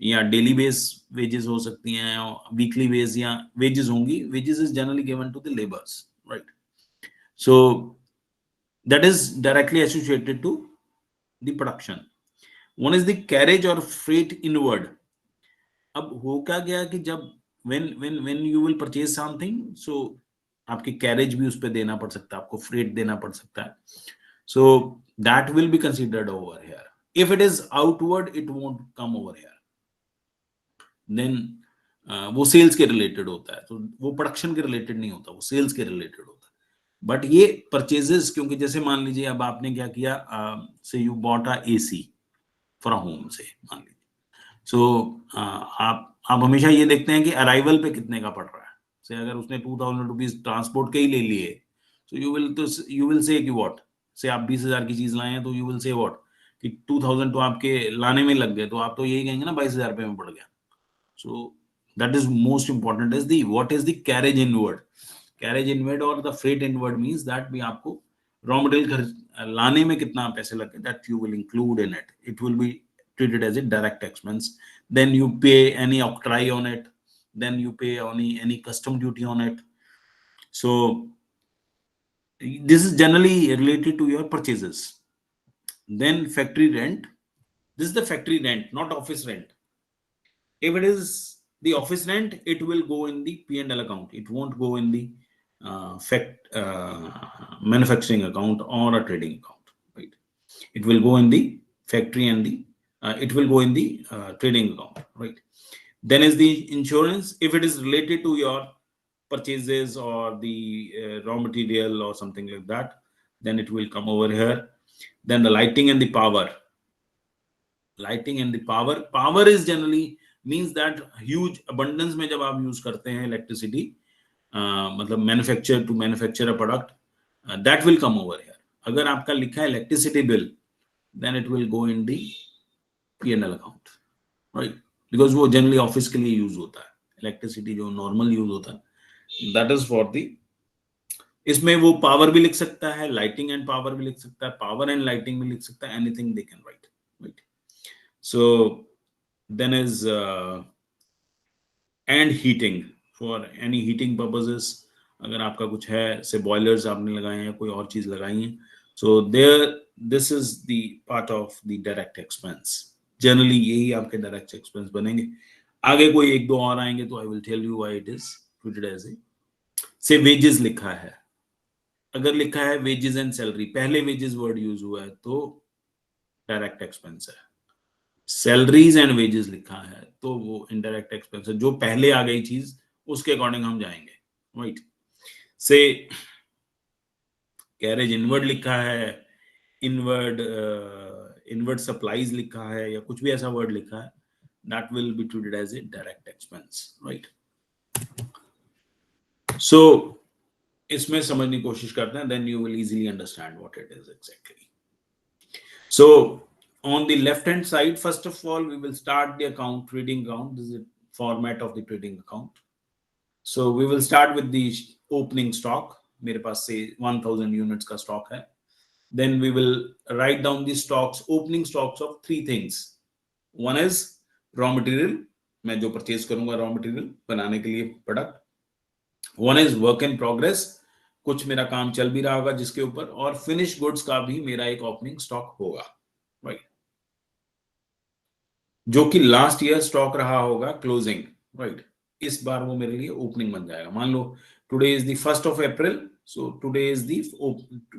या daily based wages हो सकती हैं, weekly wage या wages होंगी. Wages is generally given to the laborers, right? So that is directly associated to the production. One is the carriage or freight inward. अब हो क्या गया कि जब when you will purchase something, so आपकी carriage भी उस पे देना पड़ सकता है, आपको फ्रेट देना पड़ सकता है. So that will be considered over here. If it is outward, it won't come over here. Then वो सेल्स के रिलेटेड होता है, तो वो प्रोडक्शन के रिलेटेड नहीं होता, वो सेल्स के रिलेटेड होता है. बट ये परचेजेस, क्योंकि जैसे मान लीजिए अब आपने क्या किया, से you bought a AC for a home, से मान लीजिए. सो आप हमेशा ये देखते हैं कि अराइवल पे कितने का पड़ रहा है. से अगर उसने 2000 रुपीज ट्रांसपोर्ट के ही ले लिए, सो यू विल से कि व्हाट, से आप 20,000 की चीज लाए हैं तो यू विल से व्हाट कि 2000 तो आपके लाने में लग गए, तो आप तो यही कहेंगे ना 22,000 रुपए में पड़ गया. So that is most important is the what is the carriage inward. Carriage inward और the freight inward means that भी आपको रॉ मटेरियल लाने में कितना पैसे लगे, that you will include in it. It will be treated as a direct expense. Then you pay any octroi on it, then you pay any custom duty on it. So this is generally related to your purchases. Then factory rent. This is the factory rent, not office rent. If it is the office rent, it will go in the P&L account. It won't go in the manufacturing account or a trading account, right? It will go in the factory and the it will go in the trading account, right? Then is the insurance. If it is related to your purchases or the raw material or something like that, then it will come over here. Then the lighting and the power. Lighting and the power. Power is generally means that huge abundance में जब आप use करते हैं electricity, मतलब manufacture a product, that will come over here. अगर आपका लिखा है electricity bill, then it will go in the P&L account, right? Because वो generally office के लिए use होता है. Electricity जो normal use होता है, that is for the. इसमें वो power भी लिख सकता है, lighting and power भी लिख सकता है, power and lighting भी लिख सकता है, anything they can write, right? So then is and heating, for any heating purposes. अगर आपका कुछ है, से boilers आपने लगाए हैं, कोई और चीज लगाई है, so there this is the part of the direct expense. Generally यही आपके डायरेक्ट एक्सपेंस बनेंगे. आगे कोई एक दो और आएंगे तो I will tell you why it is treated as a. Say wages लिखा है, अगर लिखा है वेजेस एंड सैलरी, पहले वेजेस वर्ड यूज हुआ है तो डायरेक्ट एक्सपेंस है. सैलरीज एंड वेजेस लिखा है तो वो इनडायरेक्ट एक्सपेंस है. जो पहले आ गई चीज उसके अकॉर्डिंग हम जाएंगे, राइट? से कैरेज इनवर्ड लिखा है, इनवर्ड सप्लाईज लिखा है, या कुछ भी ऐसा वर्ड लिखा है, that will be treated as a direct expense, right? So इसमें समझने की कोशिश करते हैं, then you will easily understand what it is exactly. So on the left hand side, first of all, we will start the account, trading account. This is the format of the trading account. So we will start with the opening stock. मेरे पास से 1000 units का stock है. Then we will write down the stocks, opening stocks of three things. One is raw material, मैं जो purchase करूंगा raw material बनाने के लिए product. One is work in progress, कुछ मेरा काम चल भी रहा होगा जिसके ऊपर, और finished goods का भी मेरा एक opening stock होगा, right? जो कि लास्ट ईयर स्टॉक रहा होगा क्लोजिंग, राइट? इस बार वो मेरे लिए ओपनिंग बन जाएगा. मान लो today is the 1st of April, so today is the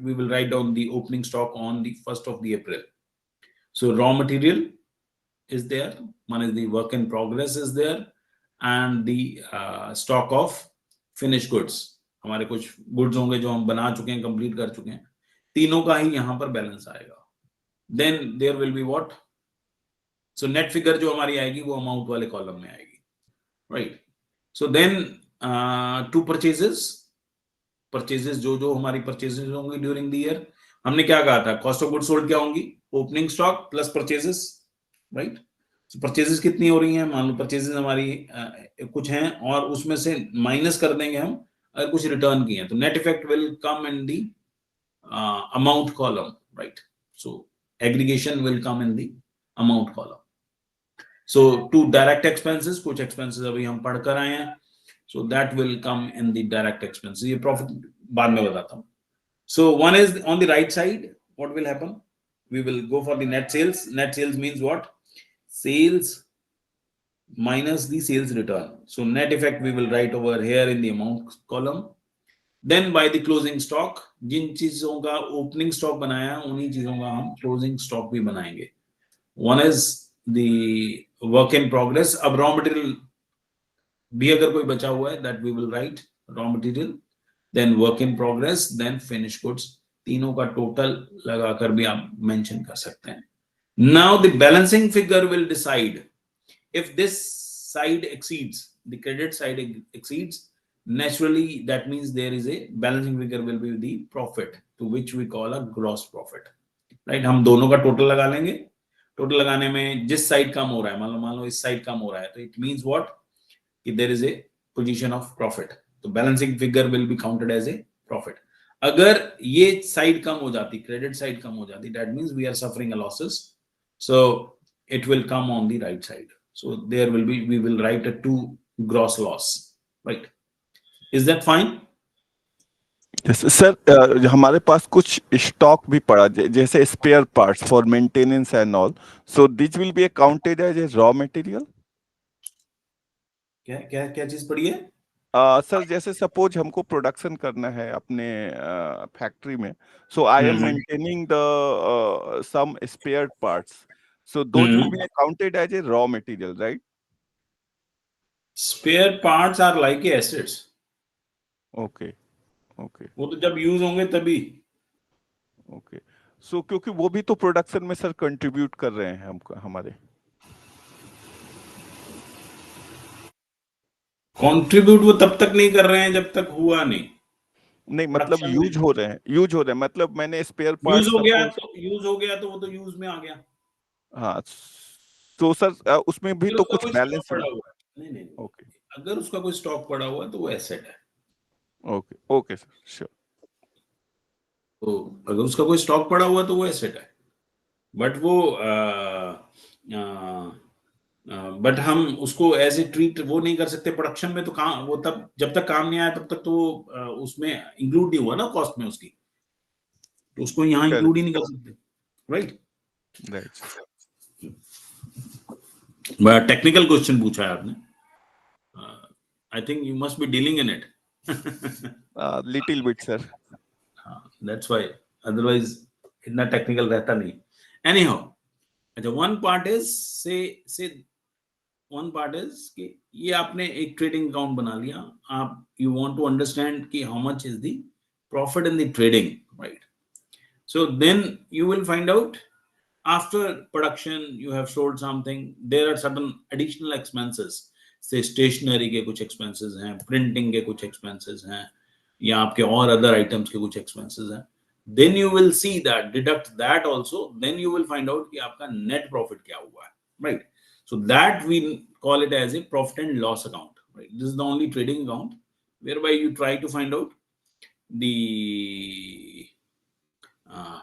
we will write down the opening stock on the 1st of the April. So raw material is there, one is the work in progress is there, and the stock of finished goods. हमारे कुछ goods होंगे जो हम बना चुके हैं, complete कर चुके हैं, तीनों का ही यहां पर बैलेंस आएगा. Then there will be what? So net figure जो हमारी आएगी वो अमाउंट वाले कॉलम में आएगी, right? So then to purchases जो हमारी परचेजेस होंगी ड्यूरिंग द ईयर, हमने क्या कहा था? कॉस्ट ऑफ गुड्स सोल्ड क्या होंगी? Opening stock plus purchases, right? So purchases कितनी हो रही हैं? मान लो परचेजेस हमारी कुछ हैं और उसमें से माइनस कर देंगे हम अगर कुछ रिटर्न किए हैं, तो net effect will come in the amount column, right? So aggregation will come in the amount column. So to direct expenses, कुछ expenses अभी हम पढ़ कर आए हैं, so that will come in the direct expenses. ये profit बाद में बताता हूँ. So one is on the right side, what will happen? We will go for the net sales. Net sales means what? Sales minus the sales return. So net effect we will write over here in the amount column. Then by the closing stock, जिन चीजों का opening stock बनाया उन्हीं चीजों का हम closing stock भी बनाएंगे. One is the work in progress. अब raw material भी अगर कोई बचा हुआ है, that we will write raw material, then work in progress, then finished goods. तीनों का टोटल लगाकर भी आप मेंशन कर सकते हैं. Now the balancing figure will decide if this side exceeds, the credit side exceeds, naturally that means there is a balancing figure will be the profit, to which we call a gross profit, right? हम दोनों का total लगा लेंगे. Total लगाने में जिस side कम हो रहा है, मान लो इस साइड कम हो रहा है, तो इट मींस व्हाट? कि there is a position of profit, तो balancing figure will be counted as a profit. अगर ये साइड कम हो जाती, क्रेडिट साइड कम हो जाती, that means we are suffering a losses, so it will come on the right side. So there will be, we will write a to gross loss, right? Is that fine? Sir हमारे पास कुछ stock भी पड़ा जैसे spare parts for maintenance and all, so this will be counted as a raw material. क्या क्या क्या चीज पड़ी है? सर जैसे सपोज हमको प्रोडक्शन करना है अपने फैक्ट्री में, so I am maintaining the some spare parts, so those will be counted as a raw material, right? Spare parts are like assets. Okay okay, वो तो जब यूज होंगे तभी. ओके, सो क्योंकि वो भी तो प्रोडक्शन में सर कंट्रीब्यूट कर रहे हैं हमको, हमारे कंट्रीब्यूट वो तब तक नहीं कर रहे हैं जब तक हुआ नहीं. नहीं मतलब यूज हो रहे हैं, मतलब मैंने स्पेयर पार्ट्स यूज हो गया तो वो तो यूज में आ गया. हाँ, तो सर उसमें भी तो कुछ बैलेंस पड़ा हुआ है. नहीं, ओके, अगर उसका कोई स्टॉक पड़ा हुआ है तो वो एसेट है. Okay okay sir, sure. तो अगर उसका कोई स्टॉक पड़ा हुआ है तो वो एसेट है. बट वो बट हम उसको एज ए ट्रीट वो नहीं कर सकते प्रोडक्शन में. तो काम वो तब जब तक काम नहीं आया तब तक तो उसमें इंक्लूड नहीं हुआ ना कॉस्ट में उसकी, तो उसको यहाँ इंक्लूड ही नहीं कर सकते, राइट? बड़ा टेक्निकल क्वेश्चन पूछा है आपने. I think you must be dealing in it. Little bit sir. That's why, otherwise इतना टेक्निकल रहता नहीं. एनीहाउ, अच्छा, वन पार्ट इज कि ये आपने एक ट्रेडिंग अकाउंट बना लिया. आप यू वांट टू अंडरस्टैंड कि how much is the profit in the trading, right? So then you will find out after production you have sold something, there are certain additional expenses, say stationery के कुछ expenses हैं, printing के कुछ expenses हैं, या आपके और other items के कुछ expenses हैं. then you will see that, deduct that also, then you will find out कि आपका net profit क्या हुआ है, right? So that we call it as a profit and loss account, right? This is the only trading account whereby you try to find out the uh,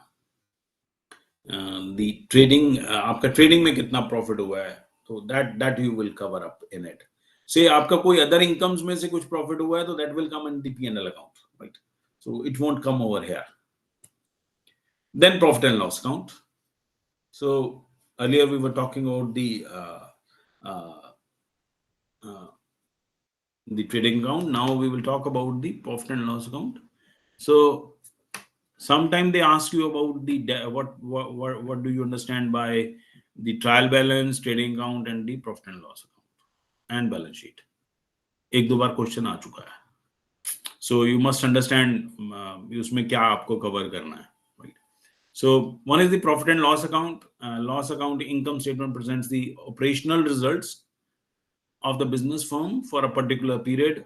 trading, आपका trading में कितना profit हुआ है, तो that you will cover up in it. Say आपका कोई other incomes में से कुछ profit हुआ है, तो that will come in the P&L account, right? So it won't come over here. Then profit and loss account. So earlier we were talking about the trading account. Now we will talk about the profit and loss account. So sometime they ask you about the what do you understand by the trial balance, trading account, and the profit and loss account and balance sheet. एक दो बार question आ चुका है. So you must understand उसमें क्या आपको cover करना है, right? So one is the profit and loss account. Loss account income statement presents the operational results of the business firm for a particular period.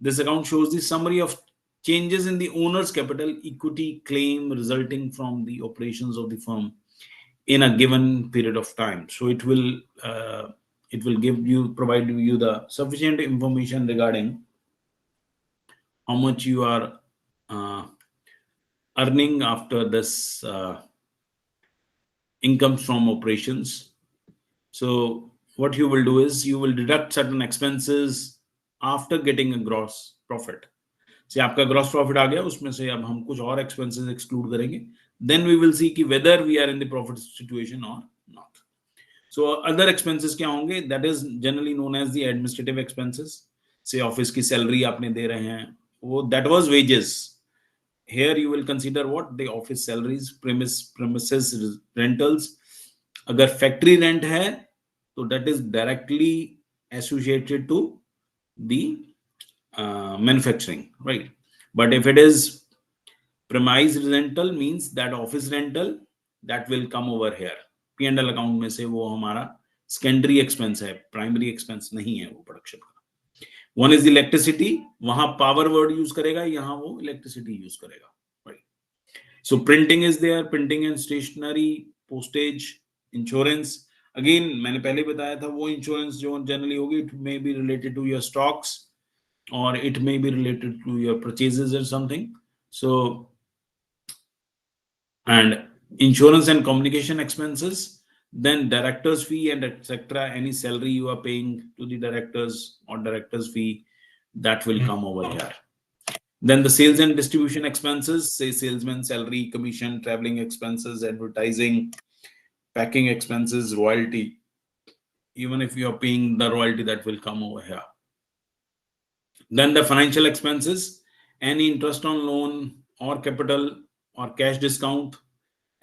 This account shows the summary of changes in the owner's capital equity claim resulting from the operations of the firm in a given period of time. So it will provide you the sufficient information regarding how much you are earning after this income from operations. So what you will do is you will deduct certain expenses after getting a gross profit. से आपका gross profit आ गया, उसमें से अब हम कुछ और expenses exclude करेंगे, देन वी विल सी कि whether we are in the profit situation और नॉट. सो अदर एक्सपेंसेस क्या होंगे, that is generally known as the administrative expenses. Say office की सैलरी आपने दे रहे हैं, वो that was wages. Here you will consider what the office salaries, premises rentals. अगर फैक्ट्री रेंट है तो that is directly associated to the manufacturing, right? But if it is premise rental, means that office rental, that will come over here. P&L account में से वो हमारा secondary expense है, primary expense नहीं है वो प्रोडक्शन का. One is the electricity, वहां power word use करेगा, यहाँ वो electricity use करेगा, right? So printing is there, printing and stationery, postage, insurance. Again मैंने पहले बताया था, वो insurance जो generally होगी, it may be related to your stocks or it may be related to your purchases or something. So, and insurance and communication expenses, then director's fee and etc. Any salary you are paying to the directors or director's fee, that will come over here. Then the sales and distribution expenses, say salesman salary, commission, traveling expenses, advertising, packing expenses, royalty. Even if you are paying the royalty, that will come over here. Then the financial expenses, any interest on loan or capital or cash discount.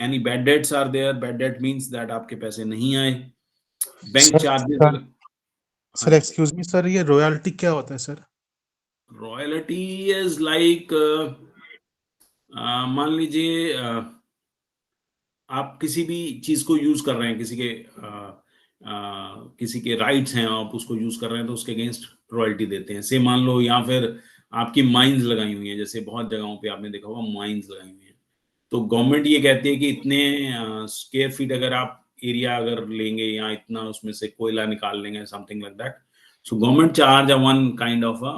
Any bad debts are there. Bad debt means that आपके पैसे नहीं आए. Bank charges. Sir excuse me sir, ये royalty क्या होता है sir? Royalty is like, मान लीजिए आप किसी भी चीज को यूज कर रहे हैं, किसी के राइट्स हैं, आप उसको यूज कर रहे हैं, तो उसके अगेंस्ट रॉयल्टी देते हैं. से मान लो, या फिर आपकी माइंस लगाई हुई हैं, जैसे बहुत जगहों पे आपने देखा होगा माइंस लगाई हुई हैं, तो गवर्नमेंट ये कहती है कि इतने स्क्वायर फीट अगर आप एरिया अगर लेंगे या इतना उसमें से कोयला निकाल लेंगे, something like that. So government charge a one kind of a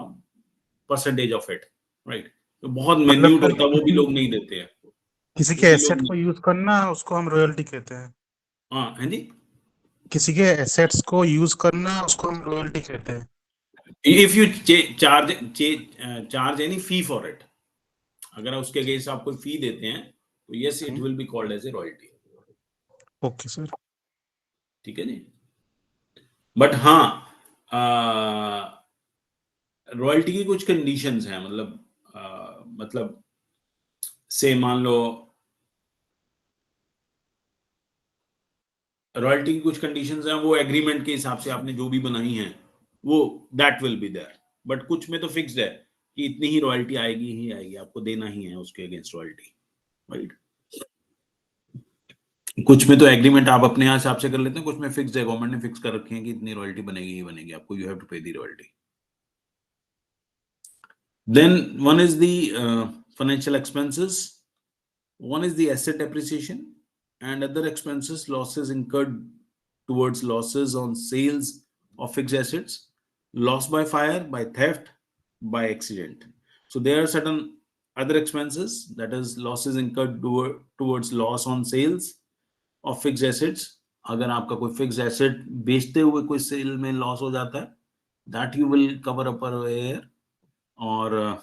percentage of it, right? तो बहुत मिन्यूट होता है, वो भी लोग नहीं देते हैं. किसी के एसेट को यूज करना, उसको हम रॉयल्टी कहते हैं. हाँ, है जी. किसी के एसेट्स को यूज करना, उसको हम रॉयल्टी कहते हैं. If you charge any fee for it, अगर उसके अगेंस्ट आप कोई फी देते हैं, तो yes, it will be called as a royalty. Okay sir, ठीक है जी. बट हाँ, रॉयल्टी की कुछ कंडीशंस हैं. मतलब से मान लो, रॉयल्टी की कुछ कंडीशंस हैं, वो एग्रीमेंट के हिसाब से आपने जो भी बनाई हैं, वो that will be there. But कुछ में तो फिक्स्ड है कि इतनी ही रॉयल्टी आएगी ही आएगी, आपको देना ही है उसके अगेंस्ट रॉयल्टी, राइट? कुछ में तो एग्रीमेंट आप अपने हिसाब से कर लेते हैं, कुछ में फिक्स्ड है, गवर्नमेंट ने फिक्स कर रखे हैं कि इतनी रॉयल्टी बनेगी ही बनेगी, आपको you have to pay the royalty. Then one is the financial expenses. One is the asset depreciation and other expenses, losses incurred towards losses on sales of fixed assets, loss by fire, by theft, by accident. So there are certain other expenses, that is losses incurred towards loss on sales of fixed assets. अगर आपका कोई fix asset बेचते हुए कोई cell में loss हो जाता है, that you will cover up here. और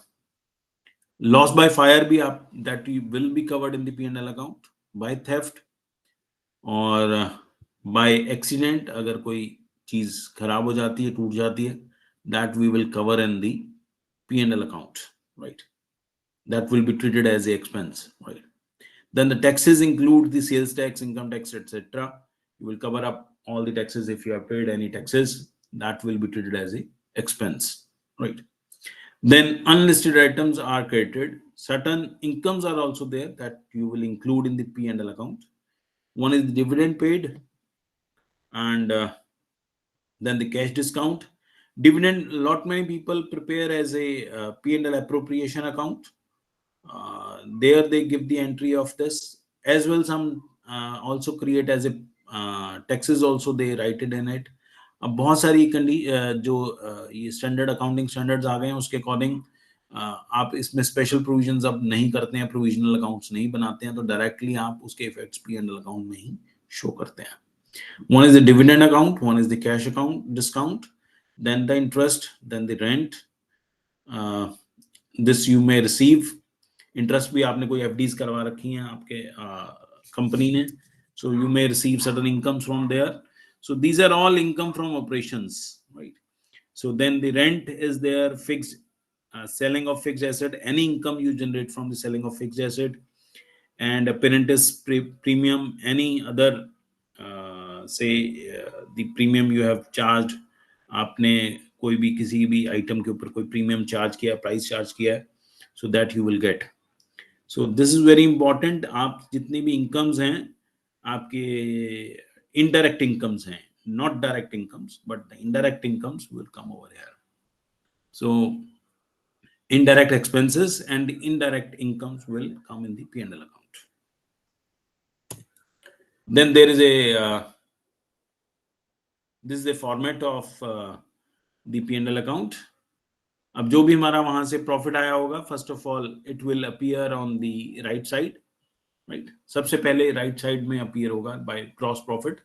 loss by fire भी आप, that will be covered in the P&L account. By theft और by accident, अगर कोई चीज खराब हो जाती है, टूट जाती है, that we will cover in the P&L account, right? That will be treated as a expense, right? Then the taxes include the sales tax, income tax, etc. You will cover up all the taxes. If you have paid any taxes, that will be treated as a expense, right? Then unlisted items are credited. Certain incomes are also there that you will include in the P&L account. One is the dividend paid, and then the cash discount. Dividend, lot many people prepare as a P&L appropriation account. There they give the entry of this as well. Some also create as a taxes also, they write it in it. अब बहुत सारी जो ये standard accounting standards आ गए हैं, उसके according आप इसमें स्पेशल प्रोविजंस अब नहीं करते हैं, प्रोविजनल अकाउंट्स नहीं बनाते हैं, तो डायरेक्टली आप उसके इफेक्ट्स P&L अकाउंट में ही शो करते हैं. One is the dividend account, one is the cash account discount, then the interest, then the rent. This you may receive. Interest भी आपने कोई एफडीज करवा रखी हैं आपके कंपनी ने, so you may receive certain incomes from there. So these are all income from operations, right? So then the rent is there, fixed selling of fixed asset, any income you generate from the selling of fixed asset, and apprentice premium, any other the premium you have charged, आपने कोई भी किसी भी item के ऊपर कोई premium charge किया, price charge किया है, so that you will get. So this is very important. आप जितनी भी incomes हैं, आपके indirect incomes हैं, not direct incomes, but the indirect incomes will come over here. So indirect expenses and indirect incomes will come in the P&L account. Then there is this is the format of the P&L account. अब जो भी हमारा वहां से profit आया होगा, first of all it will appear on the right side, right? सबसे पहले राइट साइड में अपीयर होगा बाय ग्रॉस प्रॉफिट,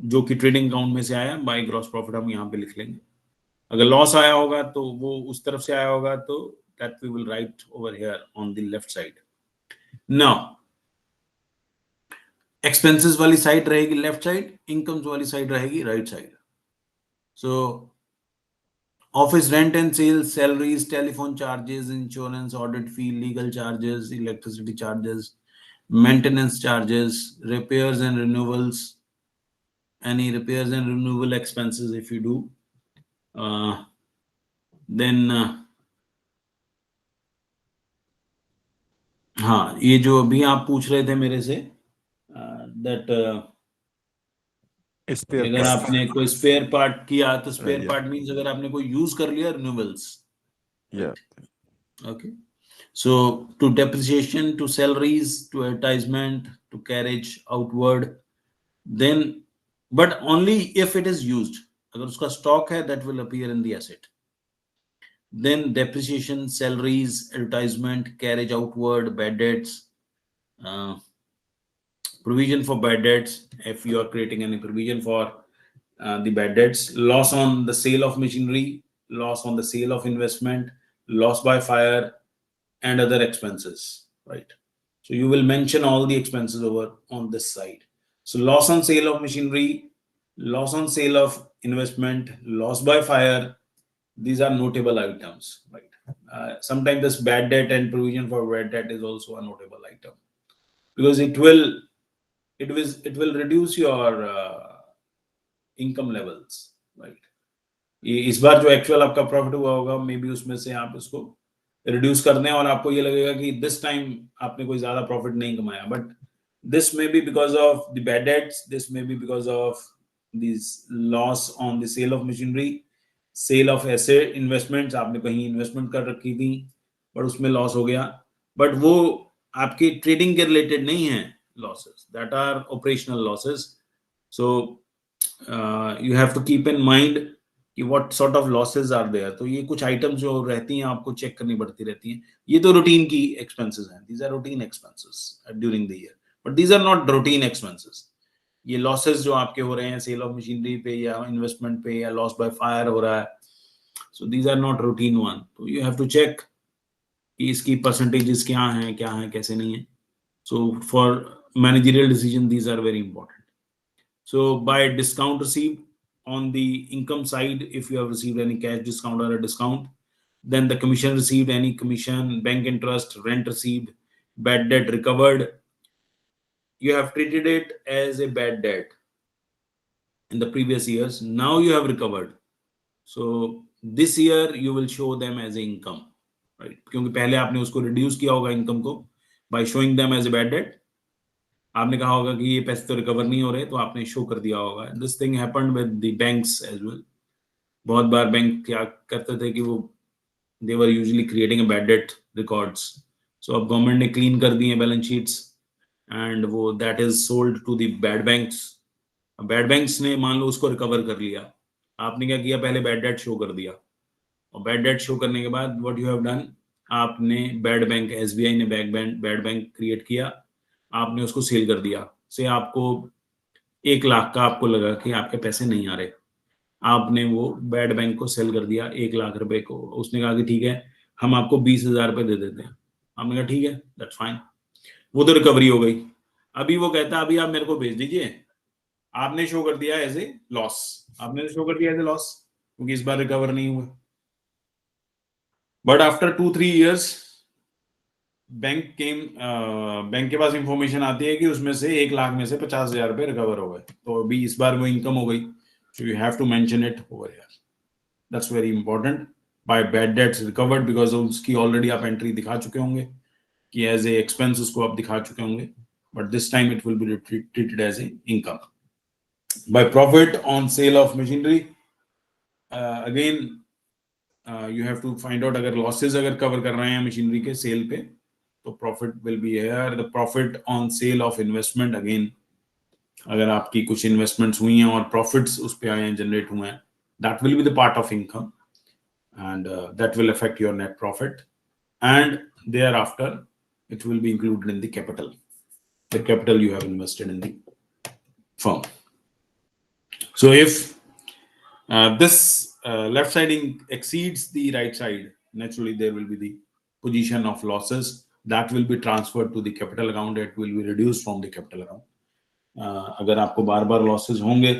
जो कि ट्रेडिंग अकाउंट में से आया, बाय ग्रॉस प्रॉफिट हम यहाँ पे लिख लेंगे. अगर लॉस आया होगा तो वो उस तरफ से आया होगा, तो that we will write over here on the left side. Now expenses वाली साइड रहेगी लेफ्ट साइड, इनकम्स वाली साइड रहेगी right side. So office rent and sales, salaries, telephone charges, insurance, audit fee, legal charges, electricity charges, maintenance charges, repairs and renewals, any repairs and renewal expenses if you do. Then हाँ, ये जो अभी आप पूछ रहे थे मेरे से, that अगर आपने कोई स्पेयर पार्ट किया, तो स्पेयर पार्ट मींस अगर आपने कोई यूज कर लिया, renewals. Okay. So to depreciation, to salaries, to advertisement, to carriage outward, then but only if it is used. अगर उसका स्टॉक है, that will appear in the asset. Then depreciation, salaries, advertisement, carriage outward, bad debts, provision for bad debts, if you are creating any provision for the bad debts, loss on the sale of machinery, loss on the sale of investment, loss by fire, and other expenses, right? So you will mention all the expenses over on this side. So loss on sale of machinery, loss on sale of investment, loss by fire, these are notable items, right? Sometimes this bad debt and provision for bad debt is also a notable item, because it will reduce your income levels, right? इस बार जो actual आपका profit हुआ होगा, may be उसमें से आप उसको reduce कर दें और आपको ये लगेगा कि दिस टाइम आपने कोई ज्यादा प्रॉफिट नहीं कमाया, but this may be because of the bad debts, this may be because of this loss on the sale of machinery, sale of asset, investments, आपने कहीं इन्वेस्टमेंट कर रखी थी बट उसमें लॉस हो गया, बट वो आपके ट्रेडिंग के रिलेटेड नहीं है losses, that are operational losses. So you have to keep in mind कि what sort of losses are there. तो ये कुछ आइटम्स जो रहती हैं आपको चेक करनी पड़ती रहती हैं. ये तो रूटीन की एक्सपेंसेस हैं, these are routine expenses during the year, but these are not routine expenses. ये लॉसेस जो आपके हो रहे हैं सेल ऑफ मशीनरी पे या इन्वेस्टमेंट पे या लॉस बाय फायर हो रहा है, so these are not routine one. तो यू हैव टू चेक कि इसकी परसेंटेजेस क्या हैं कैसे नहीं है. So for managerial decision, these are very important. So by discount received on the income side, if you have received any cash discount or a discount, then the commission received, any commission, bank interest, rent received, bad debt recovered, you have treated it as a bad debt in the previous years. Now you have recovered. So this year you will show them as a income, right? क्योंकि पहले आपने उसको reduce किया होगा income को by showing them as a bad debt. आपने कहा होगा कि ये पैसे तो रिकवर नहीं हो रहे, तो आपने शो कर दिया होगा. This thing happened with the banks as well. बहुत बार बैंक क्या करते थे कि वो they were usually creating a bad debt records. So अब गवर्नमेंट ने क्लीन कर दिए बैलेंस शीट्स एंड वो that is sold to the bad banks. Bad banks ने मान लो उसको रिकवर कर लिया. आपने क्या किया, पहले बैड डेट शो कर दिया, और बैड डेट शो करने के बाद व्हाट यू हैव डन, आपने बैड बैंक, एसबीआई ने बैड बैंक क्रिएट किया, आपने उसको सेल कर दिया. से आपको 1 लाख का आपको लगा कि आपके पैसे नहीं आ रहे, आपने वो बैड बैंक को सेल कर दिया 1 लाख रुपए को. उसने कहा कि ठीक है हम आपको 20,000 रुपए दे देते हैं. आपने कहा ठीक है, दैट्स फाइन. वो तो रिकवरी हो गई. अभी वो कहता है अभी आप मेरे को भेज दीजिए. आपने शो कर दिया एज ए लॉस, आपने शो कर दिया एज ए लॉस क्योंकि इस बार रिकवर नहीं हुआ. बट आफ्टर 2-3 years बैंक के पास इंफॉर्मेशन आती है कि उसमें से 1 लाख में से 50,000 रुपए रिकवर हो गए. तो अभी इस बार वो इनकम हो गई. So you have to mention it over here. That's very important. By bad debts recovered, because उसकी ऑलरेडी आप एंट्री दिखा चुके होंगे कि एज ए एक्सपेंस उसको आप दिखा चुके होंगे, but this time it will be treated as a income. By profit on sale of machinery, again you have to find out अगर लॉसेज अगर कवर कर रहे हैं मशीनरी के सेल पे, तो profit will be here. The profit on sale of investment, again अगर आपकी कुछ इन्वेस्टमेंट्स हुई हैं और प्रॉफिट्स उस पे आए हैं, जनरेट हुए हैं, that will be the part of income and that will affect your net profit. And there after it will be included in the capital you have invested in the firm. So if this left side exceeds the right side, naturally there will be the position of losses that will be transferred to the capital account. It will be reduced from the capital account. अगर आपको बार बार losses होंगे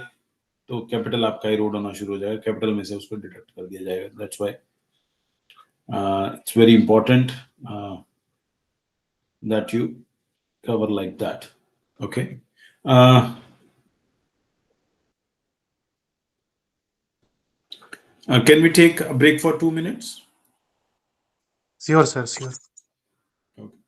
तो capital आपका इरोड होना शुरू हो जाएगा, capital में से उसको डिडक्ट कर दिया जाएगा. That's why it's very important that you cover like that. Okay. Can we take a break for 2 minutes? Sure, sir, sure. Okay.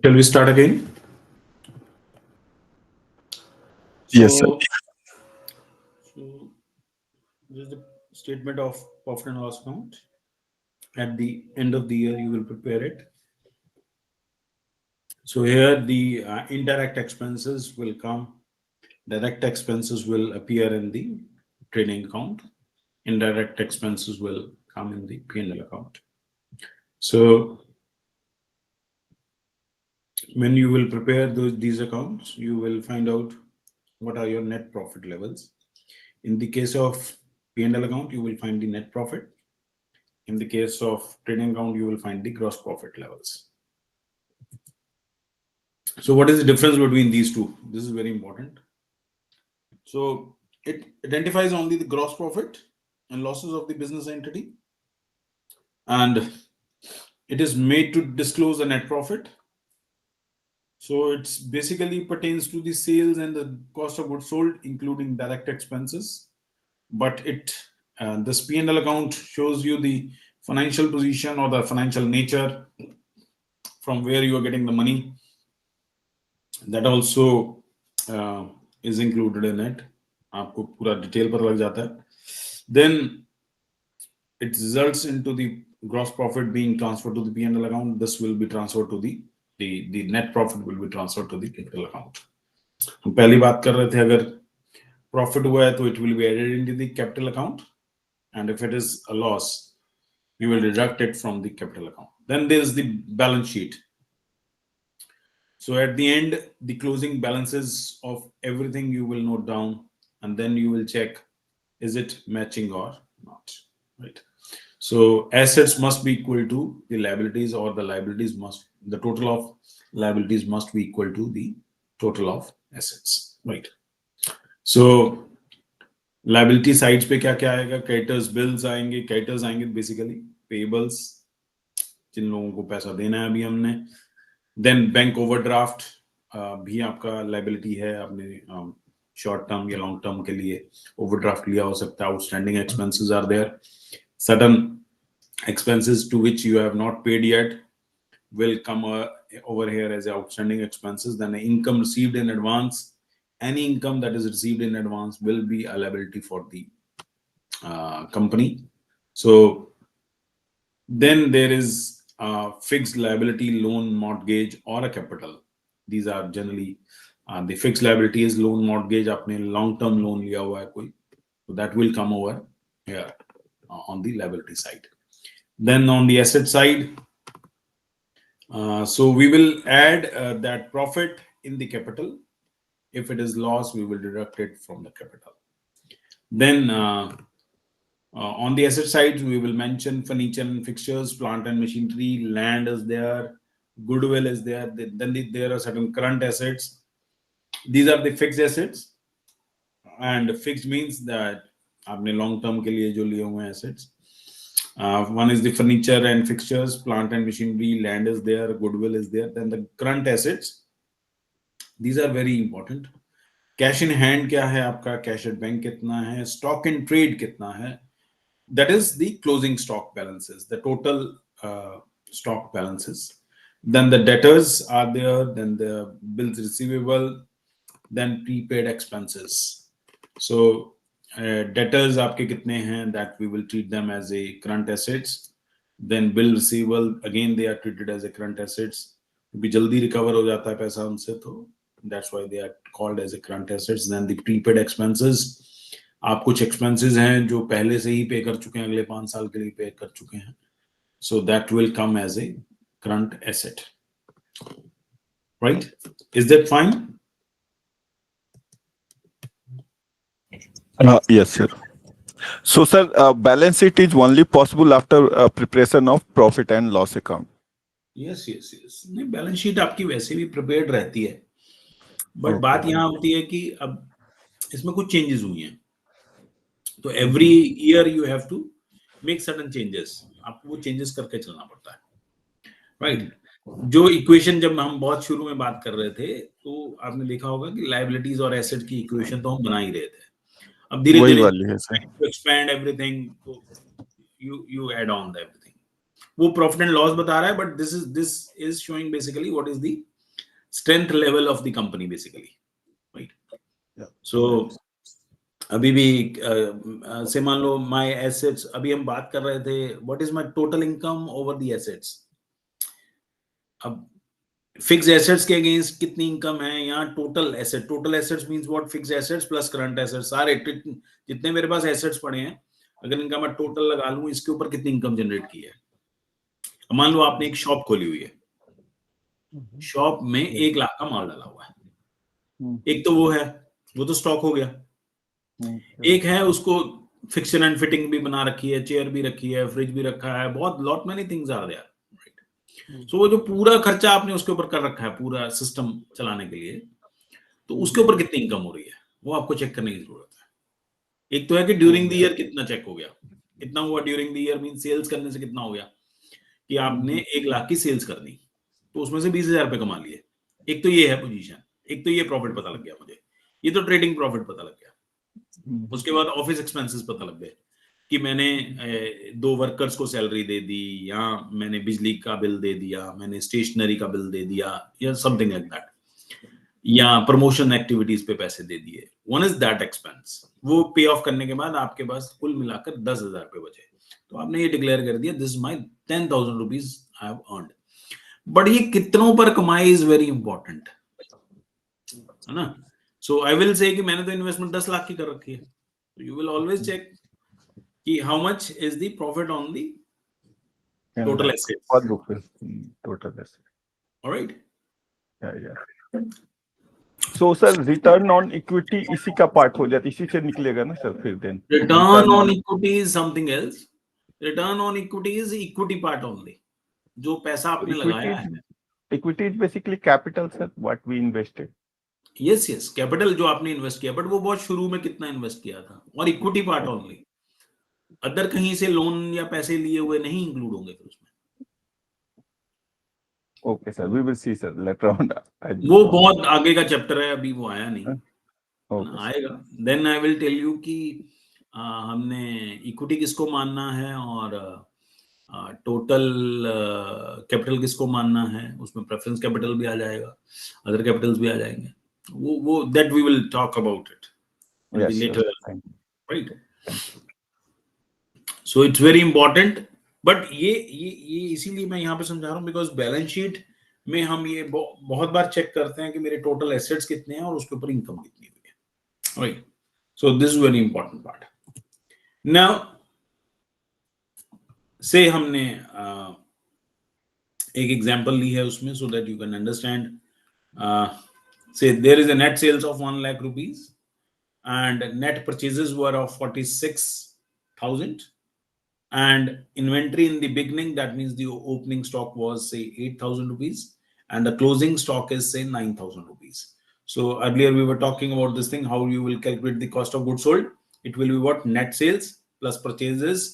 Shall we start again? Yes, sir. So this is the statement of profit and loss account. At the end of the year, you will prepare it. So here the indirect expenses will come. Direct expenses will appear in the trading account. Indirect expenses will come in the P&L account. So when you will prepare these accounts, you will find out what are your net profit levels. In the case of P&L account, you will find the net profit. In the case of trading account, you will find the gross profit levels. So what is the difference between these two? This is very important. So it identifies only the gross profit and losses of the business entity, and it is made to disclose the net profit. So it's basically pertains to the sales and the cost of goods sold, including direct expenses. But this P&L account shows you the financial position or the financial nature from where you are getting the money, that also is included in it. आपको पूरा detail पर लग जाता है. Then it results into the gross profit being transferred to the P&L account. This will be transferred to the net profit will be transferred to the capital account. हम पहली बात कर रहे थे, अगर प्रॉफिट हुआ है तो it will be added into the capital account, and if it is a loss, you will deduct it from the capital account. Then there is the balance sheet. So at the end, the closing balances of everything you will note down, and then you will check, is it matching or not, right? So assets must be equal to the liabilities, or the total of liabilities must be equal to the total of assets, right? So liability sides पे क्या क्या आएगा? Creditors, bills आएंगे. Creditors आएंगे basically payables, जिन लोगों को पैसा देना है अभी हमने. Then बैंक ओवरड्राफ्ट भी आपका लाइबिलिटी है. आपने शॉर्ट टर्म या लॉन्ग टर्म के लिए ओवरड्राफ्ट लिया हो सकता है. Outstanding expenses are there. Certain expenses to which you have not paid yet will come over here as outstanding expenses. Then income received in advance. Any income that is received in advance will be a liability for the company. So then there is fixed liability, loan, mortgage, or a capital. These are generally the fixed liability is loan, mortgage. आपने long term loan लिया हुआ है कोई, so that will come over here on the liability side. Then on the asset side, so we will add that profit in the capital. If it is loss, we will deduct it from the capital. Then on the asset side, we will mention furniture and fixtures, plant and machinery, land is there, goodwill is there. Then there are certain current assets. These are the fixed assets, and fixed means that आपने long term के लिए जो लिए हुए assets. One is the furniture and fixtures, plant and machinery, land is there, goodwill is there. Then the current assets, these are very important. Cash in hand क्या है आपका? Cash at bank कितना है? Stock in trade कितना है? That is the closing stock balances, the total stock balances. Then the debtors are there, then the bills receivable, then prepaid expenses. So debtors आपके कितने हैं? That we will treat them as a current assets. Then bill receivable, again they are treated as a current assets. क्योंकि जल्दी recover हो जाता है पैसा उनसे, तो that's why they are called as a current assets. Then the prepaid expenses, आप कुछ expenses हैं जो पहले से ही पे कर चुके हैं, अगले 5 साल के लिए पे कर चुके हैं. So that will come as a current asset, right? Is that fine? Yes, sir. So, sir, balance sheet is only possible after preparation of profit and loss account. Yes. नहीं, बैलेंस शीट आपकी वैसे भी prepared रहती है, but बात यहाँ होती है कि अब इसमें कुछ चेंजेस हुई हैं, तो every year you have to make certain changes. आपको वो चेंजेस करके चलना पड़ता है, राइट? जो इक्वेशन जब हम बहुत शुरू में बात कर रहे थे, तो आपने देखा होगा कि लायबिलिटीज और एसेट की इक्वेशन तो हम बना ही रहे थे. अब धीरे धीरे एक्सपैंड एवरीथिंग, तो you add on the everything. वो प्रॉफिट एंड लॉस बता रहा है, but this is showing basically what is the strength level of the company basically, right? So अभी भी से मान लो माय एसेट्स, अभी हम बात कर रहे थे what is my total income over the assets. अब फिक्स्ड एसेट्स के अगेंस्ट कितनी इनकम है, यहाँ total assets means what? Fixed assets plus current assets, सारे जितने मेरे पास एसेट्स पड़े हैं, अगर इनका मैं टोटल लगा लूं, इसके ऊपर कितनी इनकम जनरेट की है. मान लो आपने एक शॉप खोली हुई है, शॉप में 1 लाख का माल डाला हुआ है. एक तो वो है, वो तो स्टॉक हो गया. एक है उसको फिक्सचर एंड फिटिंग भी बना रखी है, चेयर भी रखी है, फ्रिज भी रखा है, बहुत lot many things are there, right? So वो जो पूरा खर्चा आपने उसके ऊपर कर रखा है पूरा सिस्टम चलाने के लिए, तो उसके ऊपर कितनी इनकम हो रही है वो आपको चेक करने की जरूरत है. एक तो है कि ड्यूरिंग द ईयर कितना चेक हो गया, कितना हुआ during the year mean sales करने से कितना हो गया, कि आपने 1 लाख की सेल्स करनी, तो उसमें से 20,000 रुपए कमा लिए. एक तो ये है पोजीशन, एक तो ये प्रॉफिट पता लग गया मुझे, ये तो ट्रेडिंग प्रॉफिट पता लग गया. उसके बाद ऑफिस एक्सपेंसेस पता लग गए, कि मैंने 2 वर्कर्स को सैलरी दे दी, या मैंने बिजली का बिल दे दिया, मैंने स्टेशनरी का बिल दे दिया, या समथिंग लाइक दैट, या प्रमोशन एक्टिविटीज पे पैसे दे दिए। One is that expense. वो पे ऑफ करने के बाद आपके पास कुल मिलाकर 10,000 रुपए बचे, तो आपने ये डिक्लेयर कर दिया, this is my 10,000 rupees I have earned. But ये कितनों पर कमाई इज वेरी इंपॉर्टेंट, है ना। सो आई विल से कि मैंने तो इन्वेस्टमेंट 10 लाख की कर रखी है, यू विल ऑलवेज चेक कि how much is the profit on the total assets, और रुपए total asset. Alright. So sir return on equity इसी का पार्ट हो जाता है, इसी से निकलेगा ना सर फिर then. Return on equity is something else. Return on equity is equity part only, जो पैसा आपने लगाया है। Equity is basically capital sir, what we invested. Yes yes, capital जो आपने इन्वेस्ट किया, बट वो बहुत शुरू में कितना इन्वेस्ट किया था, और इक्विटी पार्ट ओनली। अदर कहीं से लोन या पैसे लिए हुए नहीं इंक्लूड होंगे फिर उसमें। Okay sir, we will see sir later on. वो बहुत आगे का चैप्टर है, अभी वो आया नहीं, ओके आएगा। Then I will tell you कि हमने इक्विटी किसको मानना है और टोटल कैपिटल किसको मानना है, उसमें प्रेफरेंस कैपिटल भी आ जाएगा, अदर कैपिटल्स भी आ जाएंगे। वो that we will talk about it later, right. So it's very important. But ये इसीलिए मैं यहाँ पे समझा रहा हूँ, बिकॉज बैलेंस शीट में हम ये बहुत बार चेक करते हैं कि मेरे टोटल एसेट्स कितने हैं और उसके ऊपर इनकम कितनी हुई है, right. So this is very important part. Now say हमने एक एग्जांपल ली है उसमें, so that you can understand. Say there is a net sales of 1 lakh rupees and net purchases were of 46,000, and inventory in the beginning, that means the opening stock was say 8,000 rupees, and the closing stock is say 9,000 rupees. So earlier we were talking about this thing, how you will calculate the cost of goods sold. It will be what? Net sales plus purchases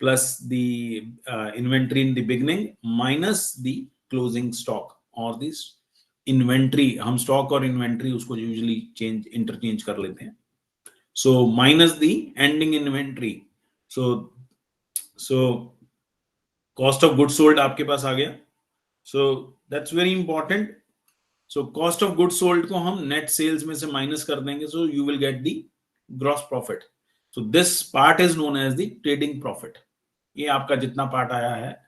plus the inventory in the beginning minus the closing stock, or this inventory. हम stock और inventory उसको usually interchange कर लेते हैं। So minus the ending inventory. So cost of goods sold आपके पास आ गया। So that's very important. So cost of goods sold को हम नेट सेल्स में से माइनस कर देंगे, so you will get the gross profit. So this part is known as the trading profit. ये आपका जितना पार्ट आया है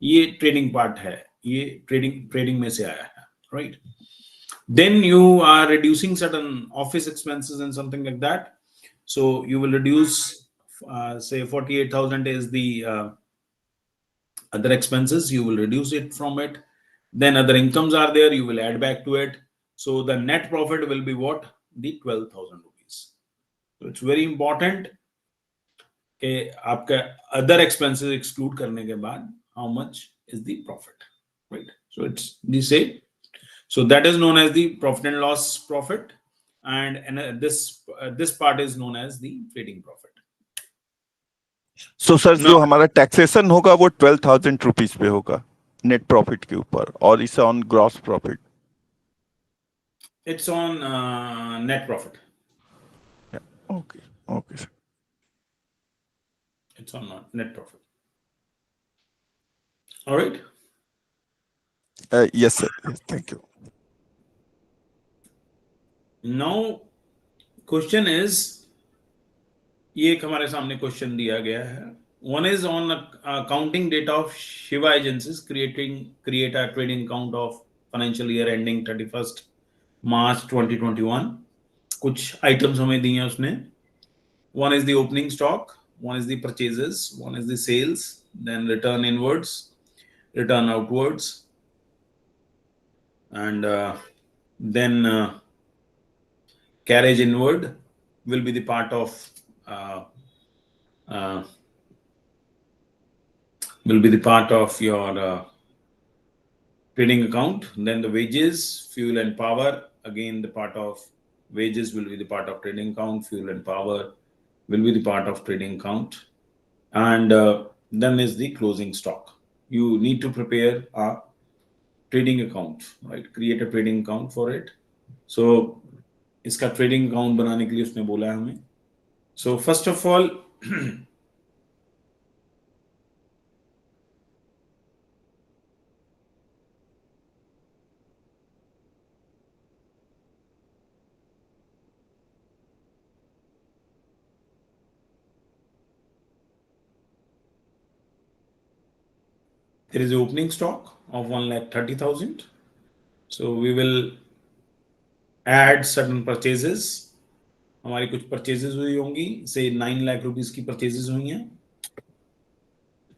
ये ट्रेडिंग पार्ट है, ये ट्रेडिंग में से आया है, right? Then you are reducing certain office expenses and something like that, so you will reduce say 48,000 is the other expenses, you will reduce it from it. Then other incomes are there, you will add back to it, so the net profit will be what? The 12,000 rupees. So it's very important कि आपका other expenses exclude करने के बाद how much is the profit, right? So it's the same. So that is known as the profit and loss profit, and this part is known as the trading profit. So sir, जो हमारा taxation होगा वो 12,000 rupees पे होगा net profit के ऊपर, और इसे on gross profit? It's on net profit. Okay, okay sir. It's on net profit. All right. Yes sir, yes, thank you. Now question is, ये एक हमारे सामने क्वेश्चन दिया गया है। One is on accounting date of Shiva Agencies create a trading account of financial year ending 31st March 2021. कुछ items हमें दिए हैं उसने। One is the opening stock, one is the purchases, one is the sales, then return inwards, return outwards, and then carriage inward will be the part of your trading account. Then the wages, fuel and power, again the part of wages will be the part of trading account, fuel and power will be the part of trading account, and then is the closing stock. You need to prepare a trading account, right? Create a trading account for it. So इसका trading account बनाने के लिए उसने बोला है हमें। So first of all there is opening stock of 1,30,000. So we will add certain purchases. हमारी कुछ परचेजेस हुई होंगी, से 9 लाख रुपीस की परचेजेस हुई हैं,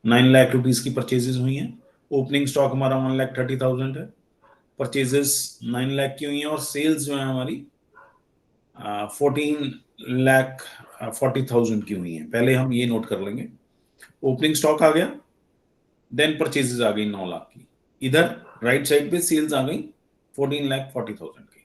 9 लाख रुपीस की परचेजेस हुई हैं। ओपनिंग स्टॉक हमारा 1,30,000 है, परचेजेस 9 लाख की हुई हैं, और सेल्स जो है हमारी 14,40,000 की हुई हैं। पहले हम ये नोट कर लेंगे, ओपनिंग स्टॉक आ गया, देन परचेजेस आ गई 9 लाख की, इधर राइट साइड पे सेल्स आ गई 14,40,000 की।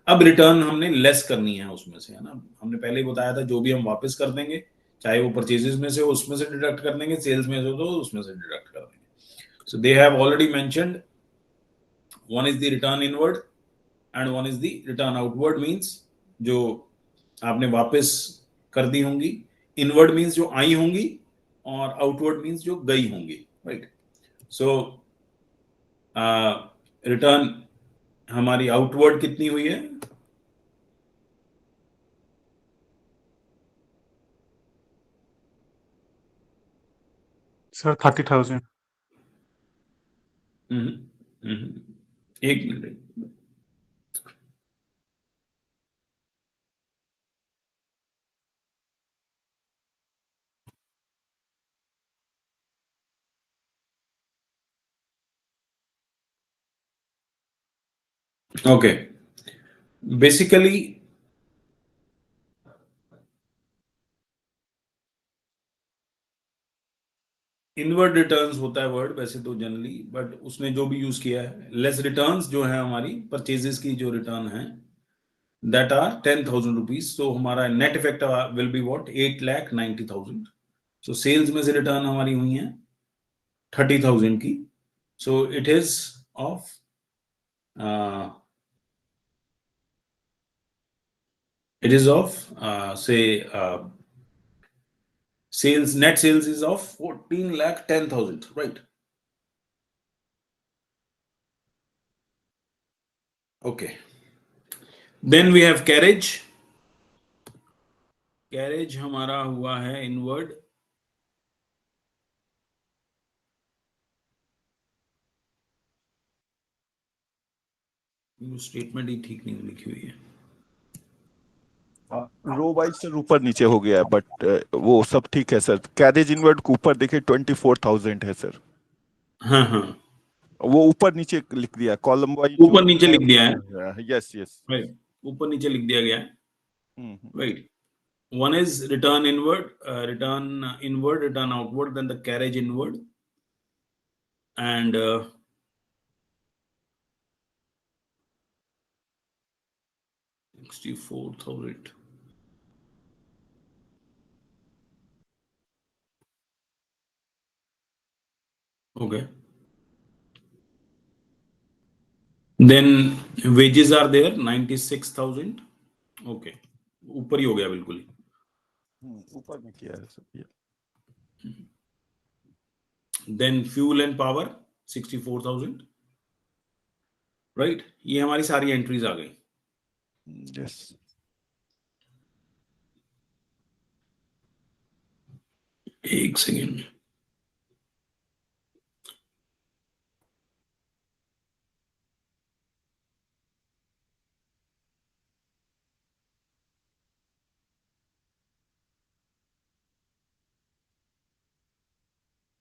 अब रिटर्न हमने लेस करनी है उसमें से, है ना। हमने पहले ही बताया था, जो भी हम वापस कर देंगे, चाहे वो परचेजेस में से हो उसमें से डिडक्ट कर देंगे, सेल्स में से हो तो उसमें से डिडक्ट कर देंगे। So they have already mentioned, one is the return inward and one is the return outward. Means जो आपने वापस कर दी होंगी, इनवर्ड मींस जो आई होंगी, और आउटवर्ड मींस जो गई होंगी, राइट। सो रिटर्न हमारी आउटवर्ड कितनी हुई है? सर 30,000। एक minute. Okay, basically inward returns होता है वर्ड वैसे तो जनरली, बट उसने जो भी यूज किया है, लेस रिटर्न्स जो है हमारी परचेजेस की जो रिटर्न है, दैट आर 10,000 रुपीज। तो हमारा net effect will be what, 8,90,000। So sales में से रिटर्न हमारी हुई है 30,000 की। So it is of say sales, net sales is of 14,10,000, right? Okay, then we have carriage हमारा हुआ है इनवर्ड, स्टेटमेंट ही ठीक नहीं लिखी हुई है। रो वाइज सर ऊपर नीचे हो गया है, बट वो सब ठीक है सर। कैरेज इनवर्ड को ऊपर देखिए 24,000 है सर। हाँ हाँ, वो ऊपर नीचे लिख दिया, कॉलम वाइज ऊपर नीचे लिख दिया है, यस यस, राइट, ऊपर नीचे लिख दिया गया है, right. One is return inward, return outward, then the carriage inward, and 64,000. Okay. Then wages are there 96,000. Okay. ऊपर ही हो गया बिल्कुल ही। ऊपर में किया है सर ये। Then fuel and power 64,000. Right, ये हमारी सारी एंट्रीज आ गई। यस, एक second,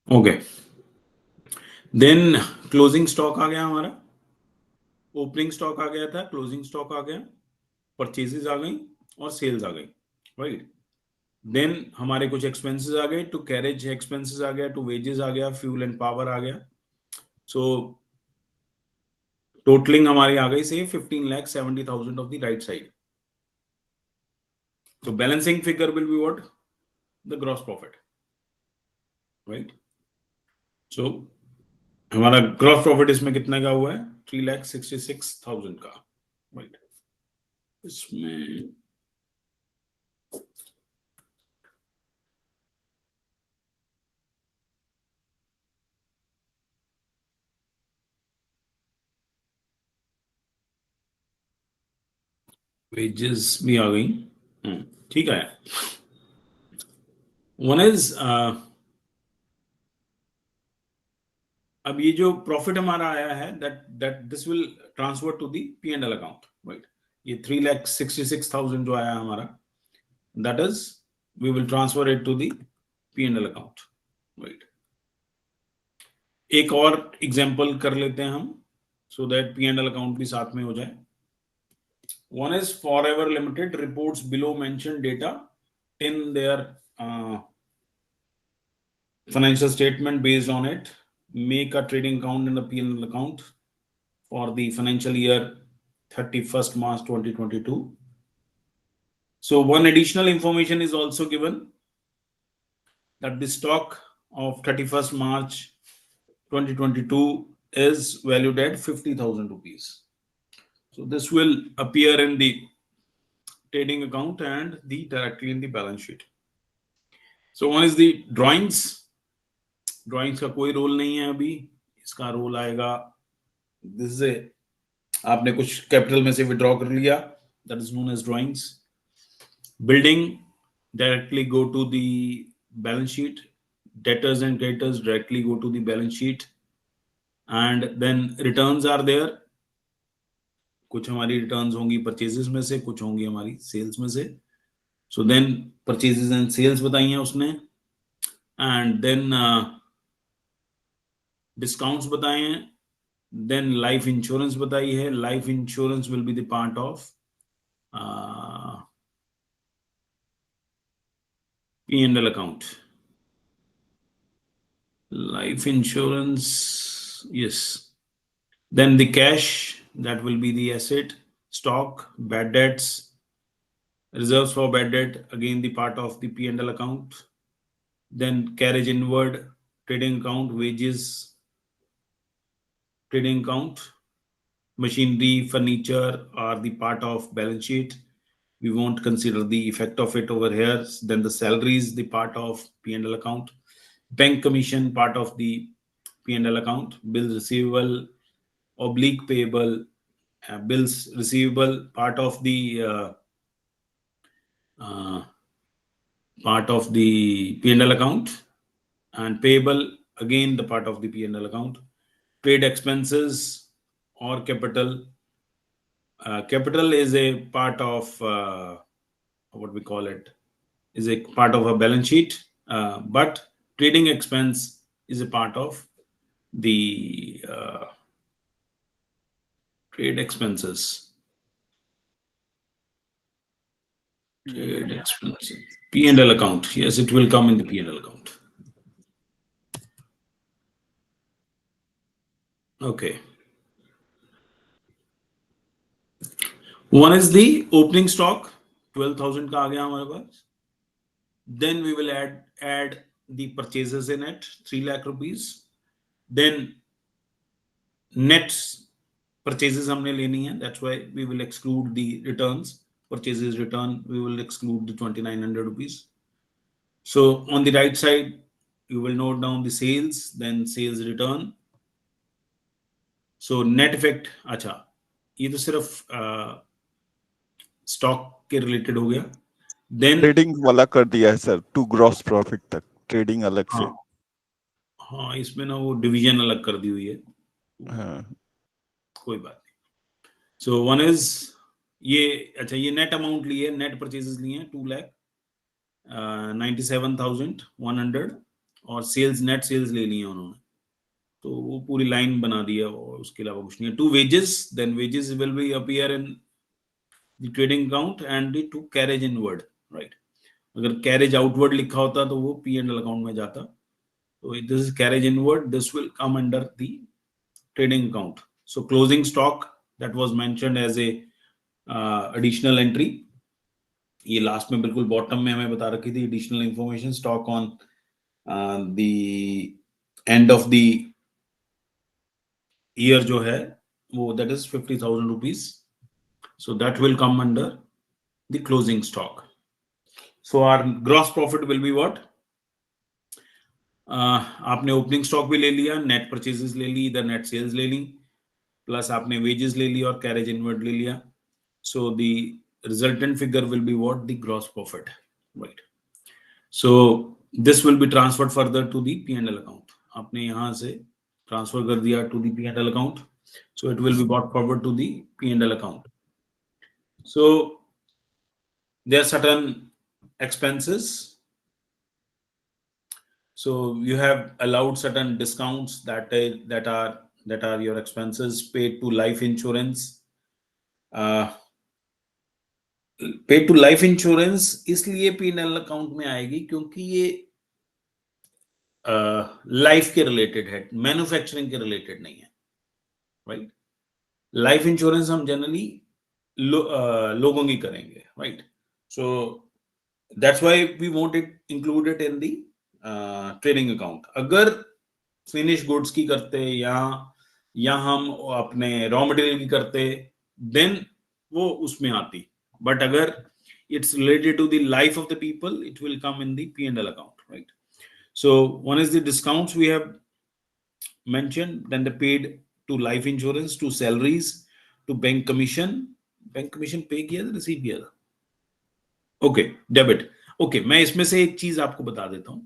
okay. Then closing stock आ गया हमारा, ओपनिंग स्टॉक आ गया था, क्लोजिंग स्टॉक आ गया, परचेजेस आ गई और सेल्स आ गई, राइट। देन हमारे कुछ एक्सपेंसेस आ गए, टू कैरेज एक्सपेंसेस आ गया, टू वेजेस आ गया, फ्यूल एंड पावर आ गया। सो टोटलिंग हमारी आ गई से 15,70,000 of the right side. So balancing figure will be what? The gross profit, right? So हमारा ग्रॉस प्रॉफिट इसमें कितने का हुआ है? 3,66,000 का, राइट। इसमें वेजेस भी आ गई, ठीक है। वन इज अब ये जो प्रॉफिट हमारा आया है that this will transfer to the P&L account, right. ये 3,66,000 जो आया हमारा, that is we will transfer it to the P&L account, right. एक और एग्जांपल कर लेते हैं हम, सो दैट P&L अकाउंट भी साथ में हो जाए। One is Forever Limited reports below mentioned data in their financial statement. Based on it, make a trading account in the P&L account for the financial year 31st March 2022. So one additional information is also given, that the stock of 31st March 2022 is valued at 50,000 rupees. So this will appear in the trading account and directly in the balance sheet. So one is the drawings. Drawings का कोई role नहीं है अभी, इसका role आएगा, this is, आपने कुछ capital में से विड्रॉ कर लिया, that is known as drawings. Building directly go to the balance sheet, debtors and creditors directly go to the balance sheet, and then returns are there. कुछ हमारी returns होंगी purchases में से, कुछ होंगी हमारी सेल्स में से। So then purchases and sales बताई हैं उसने, एंड देन डिस्काउंट्स बताए हैं, देन लाइफ इंश्योरेंस बताई है। Life insurance will be the part of P&L account. Life insurance, yes. Then the cash, that will be the asset. Stock, bad debts, reserves for bad debt, again the part of the P&L account. Then carriage inward, trading account, wages, trading account. Machinery, furniture are the part of balance sheet. We won't consider the effect of it over here. Then the salaries, the part of P&L account. Bank commission, part of the P&L account. Bills receivable, oblique payable, bills receivable, part of the P&L account, and payable, again the part of the P&L account. Trade expenses or capital. Capital is a part of what we call it, is a part of a balance sheet, but trading expense is a part of the trade expenses. Trade expenses, P&L account. Yes, it will come in the P&L account. Okay. One is the opening stock, 12,000 का आ गया हमारे पास. Then we will add the purchases in it, 3 lakh rupees. Then net purchases हमने लेनी है, that's why we will exclude the returns. Purchases return, we will exclude the 2,900 rupees. So on the right side, you will note down the sales, then sales return. So net effect, अच्छा, ये तो सिर्फ stock के related हो गया. Then trading वाला कर दिया है सर, टू ग्रॉस प्रॉफिट तक, ट्रेडिंग अलग से. हाँ, इसमें ना वो डिवीजन अलग कर दी हुई है. हाँ, कोई बात नहीं. सो वन इज ये, अच्छा, ये नेट अमाउंट ली है, नेट परचेजेस लिए हैं 2,97,100 और सेल्स, नेट सेल्स ले ली है उन्होंने, तो वो पूरी लाइन बना दी है और उसके अलावा कुछ नहीं है. To wages, then wages will be appear in the trading account and the to carriage inward, right. अगर कैरेज आउटवर्ड लिखा होता तो वो P&L अकाउंट में जाता. तो this is carriage inward, this will come under the trading account. So closing stock, that was mentioned as a additional entry. ये last में बिल्कुल बॉटम में हमें बता रखी थी, additional information, stock on the end of the year जो है वो, that is 50,000 rupees. So that will come under the closing stock. So our gross profit will be what? आपने ओपनिंग स्टॉक भी ले लिया, नेट परचेजेस ले ली, इधर net sales ले ली, प्लस आपने वेजेस ले लिया और कैरेज इनवर्ड ले लिया. So the resultant figure will be what? The gross profit, right. So this will be transferred further to the P&L account. आपने यहां से ट्रांसफर कर दिया to the P&L account, so it will be brought forward to the P&L account. So there are certain expenses, so you have allowed certain discounts that are your expenses paid to life insurance. Paid to life insurance इसलिए P&L account में आएगी क्योंकि ये life के related है, manufacturing के related नहीं है, राइट. लाइफ इंश्योरेंस हम जनरली लोगों की करेंगे, right. So that's why we want it included in the trading account. अगर फिनिश गुड्स की करते या हम अपने रॉ मटेरियल की करते, देन वो उसमें आती. But agar it's related to the life of the people, it will come in the P&L account, right? So one is the discounts we have mentioned, then the paid to life insurance, to salaries, to bank commission. Bank commission pay किया था, receive किया था. Okay, debit. Okay, मैं इसमें से एक चीज आपको बता देता हूँ.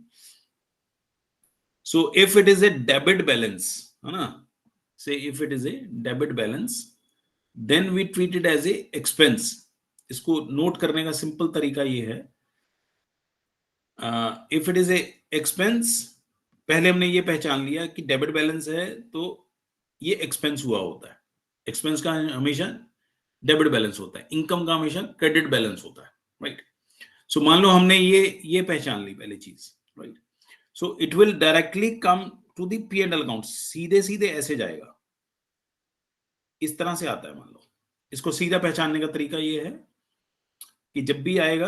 So if it is a debit balance, है ना? Say if it is a debit balance, then we treat it as a expense. इसको नोट करने का सिंपल तरीका ये है, if it is A expense, पहले हमने ये पहचान लिया कि डेबिट बैलेंस है तो ये एक्सपेंस हुआ होता है. एक्सपेंस का हमेशा डेबिट बैलेंस होता है, इनकम का हमेशा क्रेडिट बैलेंस होता है, राइट. सो मान लो हमने ये पहचान ली पहले चीज, right. So it will directly come to the P&L account, सीधे ऐसे जाएगा, इस तरह से आता है. मान लो इसको सीधा पहचानने का तरीका ये है कि जब भी आएगा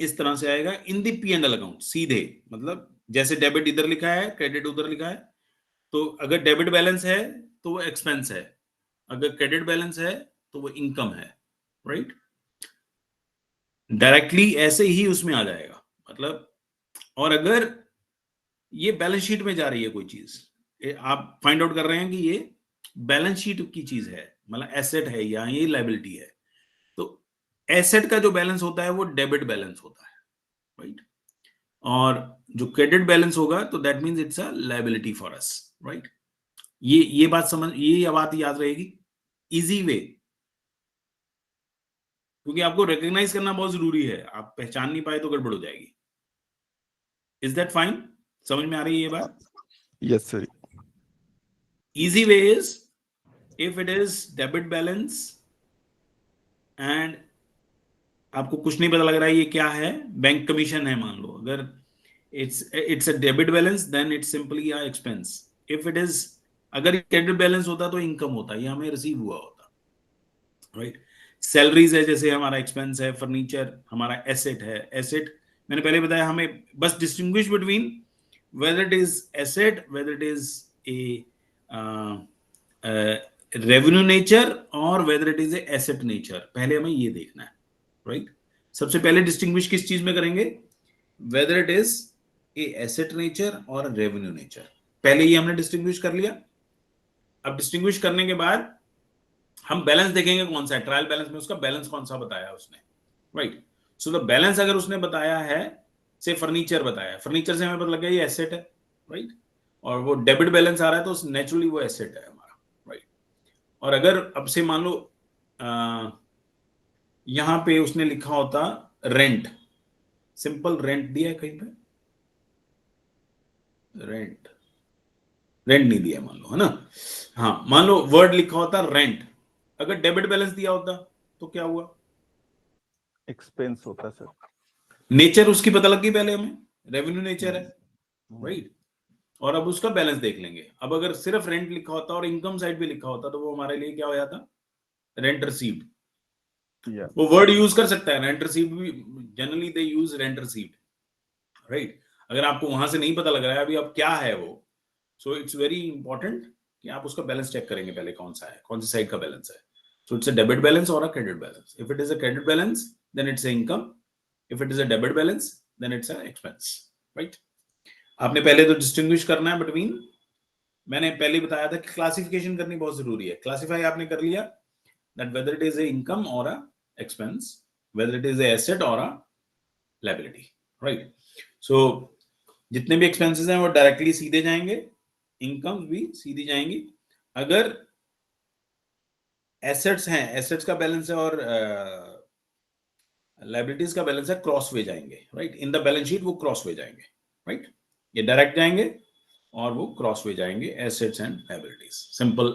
इस तरह से आएगा इन दी P&L अकाउंट, सीधे. मतलब जैसे डेबिट इधर लिखा है, क्रेडिट उधर लिखा है, तो अगर डेबिट बैलेंस है तो वो एक्सपेंस है, अगर क्रेडिट बैलेंस है तो वो इनकम है, राइट. डायरेक्टली ऐसे ही उसमें आ जाएगा. मतलब और अगर ये बैलेंस शीट में जा रही है कोई चीज, आप फाइंड आउट कर रहे हैं कि ये बैलेंस शीट की चीज है, मतलब एसेट है या ये लायबिलिटी है, तो एसेट का जो बैलेंस होता है वो डेबिट बैलेंस होता है, राइट. और जो क्रेडिट बैलेंस होगा तो that means it's a liability for us, right. ये बात याद रहेगी, इजी वे, क्योंकि आपको रिकॉग्नाइज करना बहुत जरूरी है. आप पहचान नहीं पाए तो गड़बड़ हो जाएगी. Is that fine? समझ में आ रही है ये बात? Yes sir. Easy way is if it is debit balance and आपको कुछ नहीं पता लग रहा है ये क्या है, बैंक कमीशन है मान लो, अगर it's a debit balance then it's simply a expense. If it is, अगर क्रेडिट बैलेंस होता तो इनकम होता, ये हमें रिसीव हुआ होता, राइट. सैलरीज है जैसे हमारा एक्सपेंस है, फर्नीचर हमारा एसेट है. एसेट मैंने पहले बताया, हमें बस distinguish between whether it is asset, whether it is a revenue nature और whether it is a asset nature. पहले हमें ये देखना है, राइट. सबसे पहले डिस्टिंग्विश किस चीज में करेंगे, weather it is a asset nature और रेवेन्यू नेचर. पहले ये हमने डिस्टिंग्विश कर लिया. अब डिस्टिंग्विश करने के बाद हम बैलेंस देखेंगे कौन सा है. ट्रायल बैलेंस में उसका बैलेंस कौन सा बताया उसने, राइट. सो द बैलेंस अगर उसने बताया है, से फर्नीचर बताया, फर्नीचर से हमें पता लग गया ये एसेट है, राइट. और वो डेबिट बैलेंस आ रहा है तो नेचुरली वो एसेट है हमारा, राइट. और अगर अब से मान लो यहां पे उसने लिखा होता रेंट, सिंपल रेंट दिया है कहीं पे, रेंट नहीं दिया मान लो, है ना. हाँ, मान लो वर्ड लिखा होता रेंट, अगर डेबिट बैलेंस दिया होता तो क्या हुआ, एक्सपेंस होता सर. नेचर उसकी पता लग गई पहले हमें, रेवेन्यू नेचर है, राइट. और अब उसका बैलेंस देख लेंगे. अब अगर सिर्फ रेंट लिखा होता और इनकम साइड भी लिखा होता तो वो हमारे लिए क्या हो जाता, रेंट रिसीव्ड. वो वर्ड यूज कर सकता है, रेंट रिसीव्ड भी generally they use rent received, right. अगर आपको वहां से नहीं पता लग रहा है अभी अब क्या है वो, सो इट्स वेरी इंपॉर्टेंट कि आप उसका बैलेंस चेक करेंगे पहले कौन सा है, कौन सी साइड का बैलेंस है. So it's a debit balance और a credit balance. If it is a credit balance then it's a income, if it is a debit balance then it's a expense, right. आपने पहले तो distinguish करना है between, मैंने पहले बताया था कि क्लासिफिकेशन करनी बहुत जरूरी है. क्लासिफाई आपने कर लिया that whether it is a income और a expense, whether it is a asset और अ लायबिलिटी, राइट. सो जितने भी एक्सपेंसेस हैं वो डायरेक्टली सीधे जाएंगे इनकम भी सीधी जाएंगी। अगर एसेट्स हैं, एसेट्स का बैलेंस है और लायबिलिटीज का बैलेंस है, क्रॉस वे जाएंगे, right. In the balance sheet वो क्रॉस वे जाएंगे, राइट। ये डायरेक्ट जाएंगे और वो क्रॉस वे जाएंगे, assets and liabilities. Simple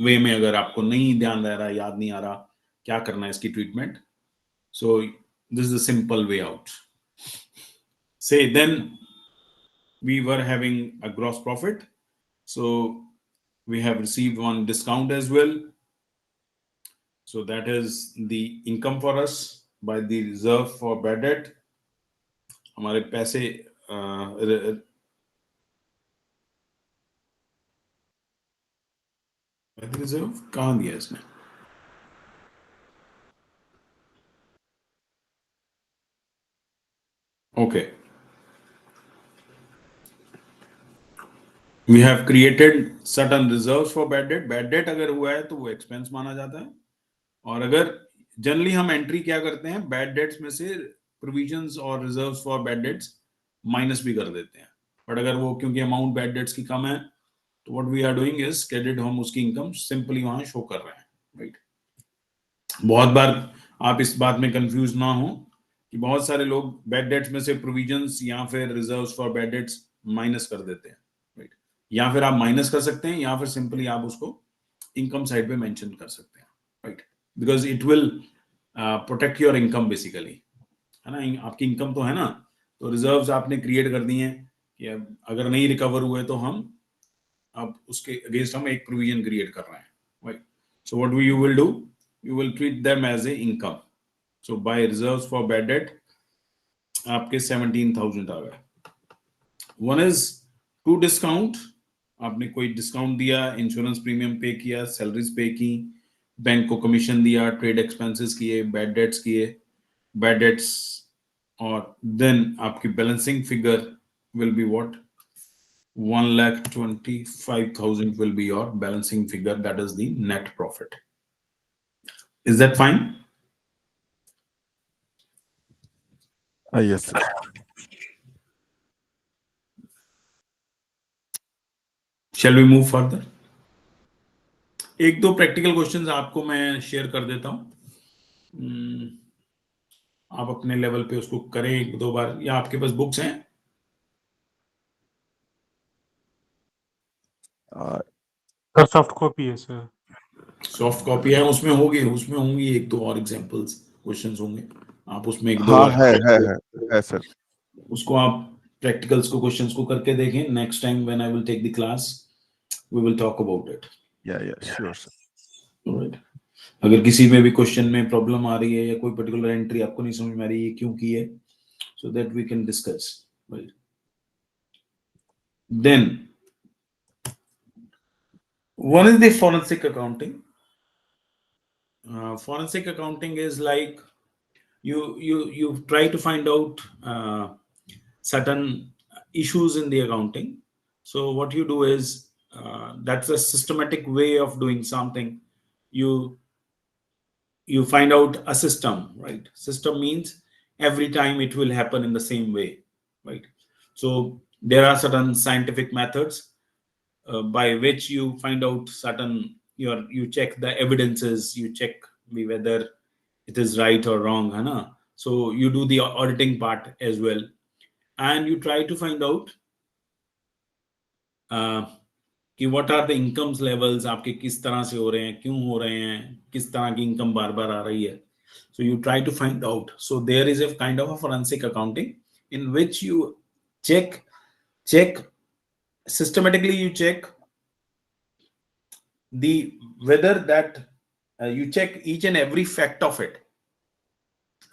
way में, अगर आपको नहीं ध्यान रह रहा, याद नहीं आ रहा क्या करना है इसकी treatment, so this is a simple way out. Say then we were having a gross profit, so we have received one discount as well, so that is the income for us by the reserve for bad debt. हमारे पैसे reserve कहाँ दिया इसने? Okay, we have created certain reserves for bad debt. Bad debt अगर हुआ है तो वो expense माना जाता है, और अगर जनरली हम एंट्री क्या करते हैं, बैड डेट्स में से प्रोविजंस और reserves for bad dates minus भी कर देते हैं। बट अगर वो क्योंकि अमाउंट बैड डेट्स की कम है, तो what we are doing is credit, हम उसकी इनकम सिंपली वहां शो कर रहे हैं, राइट। बहुत बार आप इस बात में कंफ्यूज ना हो कि बहुत सारे लोग बैड डेट्स में से प्रोविजंस या फिर reserves for bad dates minus कर देते हैं, राइट। या फिर आप माइनस कर सकते हैं, या फिर सिंपली आप उसको इनकम साइड पे मेंशन कर सकते हैं, right. Because it will protect your income basically, है ना। आपकी इनकम तो है ना, तो रिजर्व्स आपने क्रिएट कर दी हैं कि अगर नहीं रिकवर हुए तो हम अब उसके अगेंस्ट हम एक प्रोविजन क्रिएट कर रहे हैं, right. So what you will do, you will treat them as a income. So by reserves for bad debt आपके 17,000 आ गए। वन इज टू डिस्काउंट, आपने कोई डिस्काउंट दिया, इंश्योरेंस प्रीमियम पे किया, सैलरीज पे की, बैंक को कमीशन दिया, ट्रेड एक्सपेंसेस किए, बैड डेट्स किए, बैड डेट्स, और देन आपकी balancing figure will be what, 1,25,000 will be your balancing figure, that is the net profit. Is that fine? Yes, sir. Shall we move further? एक दो practical questions आपको मैं share कर देता हूं, आप अपने लेवल पे उसको करें एक दो बार, या आपके पास बुक्स हैं? सर सॉफ्ट कॉपी है सर। सॉफ्ट कॉपी है, उसमें होंगी एक दो और एग्जांपल्स क्वेश्चंस होंगे, आप उसमें एक दो हाँ, और है सर। उसको आप प्रैक्टिकल्स को, क्वेश्चंस को करके देखें। Next time when I will take the class we will talk about it. Yeah sure sir. Alright, अगर किसी में भी क्वेश्चन में प्रॉब्लम आ रही है या कोई पर्टिकुलर एंट्री आपको नहीं समझ में आ रही है क्यों की है, so that we can discuss, right. Then one is the forensic accounting. Forensic accounting is like you try to find out certain issues in the accounting. So what you do is that's a systematic way of doing something. You find out a system, right? System means every time it will happen in the same way, right? So there are certain scientific methods by which you find out certain, you check the evidences, you check whether it is right or wrong, है ना। So you do the auditing part as well, and you try to find out कि what are the incomes levels, आपके किस तरह से हो रहे हैं, क्यों हो रहे हैं, किस तरह की इनकम बार बार आ रही है। So you try to find out. So there is a kind of a forensic accounting in which you check systematically, you check the whether that you check each and every fact of it,